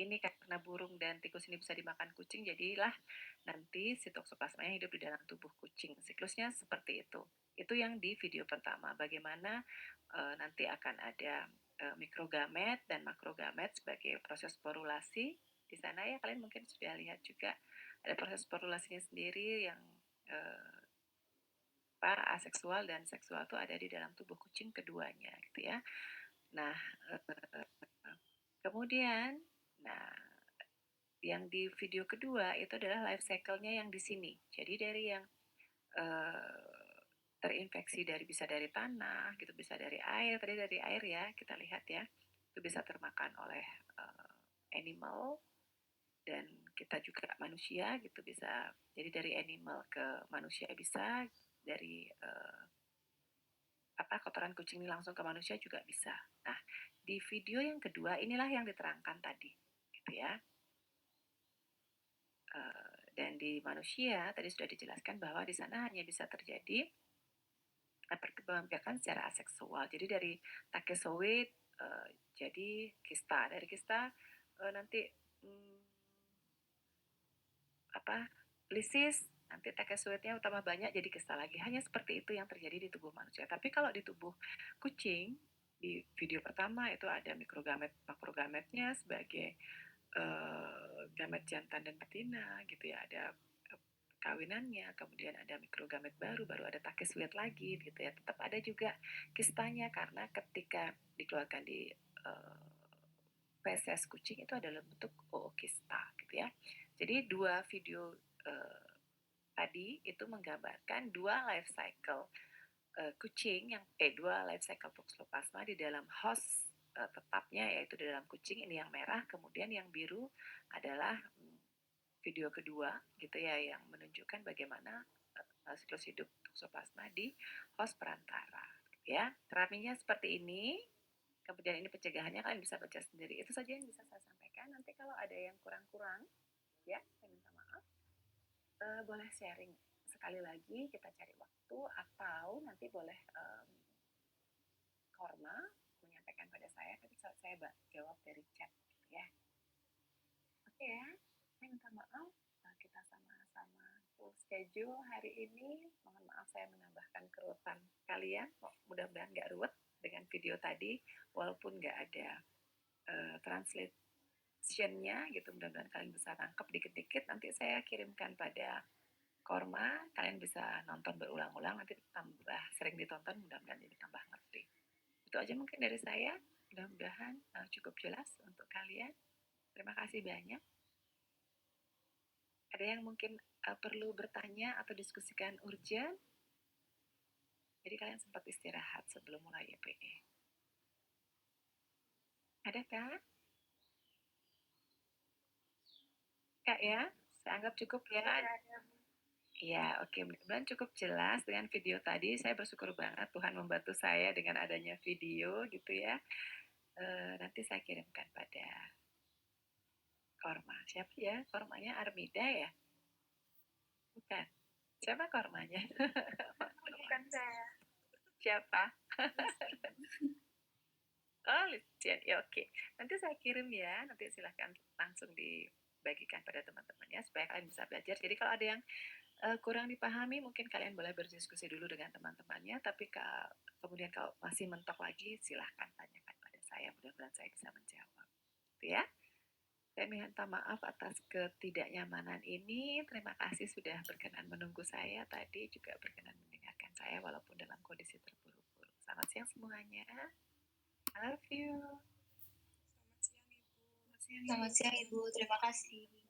ini karena burung dan tikus ini bisa dimakan kucing, jadilah nanti si toksoplasmanya hidup di dalam tubuh kucing. Siklusnya seperti itu. Itu yang di video pertama. Bagaimana nanti akan ada mikrogamet dan makrogamet sebagai proses sporulasi. Di sana ya kalian mungkin sudah lihat juga ada proses sporulasinya sendiri yang aseksual dan seksual itu ada di dalam tubuh kucing keduanya gitu ya. Nah, kemudian yang di video kedua itu adalah life cycle-nya yang di sini. Jadi dari yang terinfeksi bisa dari tanah, gitu, bisa dari air. Tadi dari air ya, kita lihat ya, itu bisa termakan oleh animal dan kita juga manusia gitu bisa. Jadi dari animal ke manusia bisa, dari kotoran kucing ini langsung ke manusia juga bisa. Nah, di video yang kedua inilah yang diterangkan tadi, gitu ya. Dan di manusia tadi sudah dijelaskan bahwa di sana hanya bisa terjadi perkembangan biakan secara aseksual. Jadi dari takezoid jadi kista, dari kista nanti lisis, nanti takezoidnya utama banyak jadi kista lagi. Hanya seperti itu yang terjadi di tubuh manusia. Tapi kalau di tubuh kucing di video pertama itu ada mikrogamet, makrogametnya sebagai gamet jantan dan betina gitu ya, ada kawinannya, kemudian ada mikrogamet baru ada takezoid lagi gitu ya. Tetap ada juga kistanya karena ketika dikeluarkan di feses kucing itu adalah bentuk ookista gitu ya. Jadi 2 video tadi itu menggambarkan 2 life cycle kucing yang 2 life cycle toxoplasma di dalam host tetapnya, yaitu di dalam kucing. Ini yang merah, kemudian yang biru adalah video kedua gitu ya, yang menunjukkan bagaimana siklus hidup toxoplasma di host perantara ya. Terapinya seperti ini. Kemudian ini pencegahannya, kalian bisa baca sendiri. Itu saja yang bisa saya sampaikan. Nanti kalau ada yang kurang-kurang ya, saya minta maaf. Boleh sharing sekali lagi, kita cari waktu, atau nanti boleh Korma menyampaikan pada saya, tapi saya jawab dari chat gitu ya. Oke ya, saya minta maaf, kita sama-sama full schedule hari ini. Mohon maaf saya menambahkan keruwetan kalian. Mudah-mudahan nggak ruwet dengan video tadi, walaupun nggak ada translation-nya gitu. Mudah-mudahan kalian bisa tangkap dikit-dikit. Nanti saya kirimkan pada Korma, kalian bisa nonton berulang-ulang, nanti tambah sering ditonton, mudah-mudahan jadi tambah ngerti. Itu aja mungkin dari saya, mudah-mudahan cukup jelas untuk kalian. Terima kasih banyak. Ada yang mungkin perlu bertanya atau diskusikan urgent? Jadi kalian sempat istirahat sebelum mulai EPE. Ada Kak? Kak ya? Saya anggap cukup ya. Ya, oke. Mudah-mudahan cukup jelas dengan video tadi. Saya bersyukur banget Tuhan membantu saya dengan adanya video gitu ya. Nanti saya kirimkan pada Korma. Siapa ya? Kormanya Armida ya? Bukan. Siapa Kormanya? Bukan saya. Siapa? Oh, Lician. Ya, oke. Nanti saya kirim ya. Nanti silahkan langsung dibagikan pada teman-temannya supaya kalian bisa belajar. Jadi kalau ada yang kurang dipahami, mungkin kalian boleh berdiskusi dulu dengan teman-temannya. Tapi kemudian kalau masih mentok lagi, silahkan tanyakan pada saya. Mudah-mudahan saya bisa menjawab. Gitu ya. Saya minta maaf atas ketidaknyamanan ini. Terima kasih sudah berkenan menunggu saya tadi, juga berkenan mendengarkan saya walaupun dalam kondisi terburu-buru. Selamat siang semuanya. I love you. Selamat siang Ibu. Terima kasih.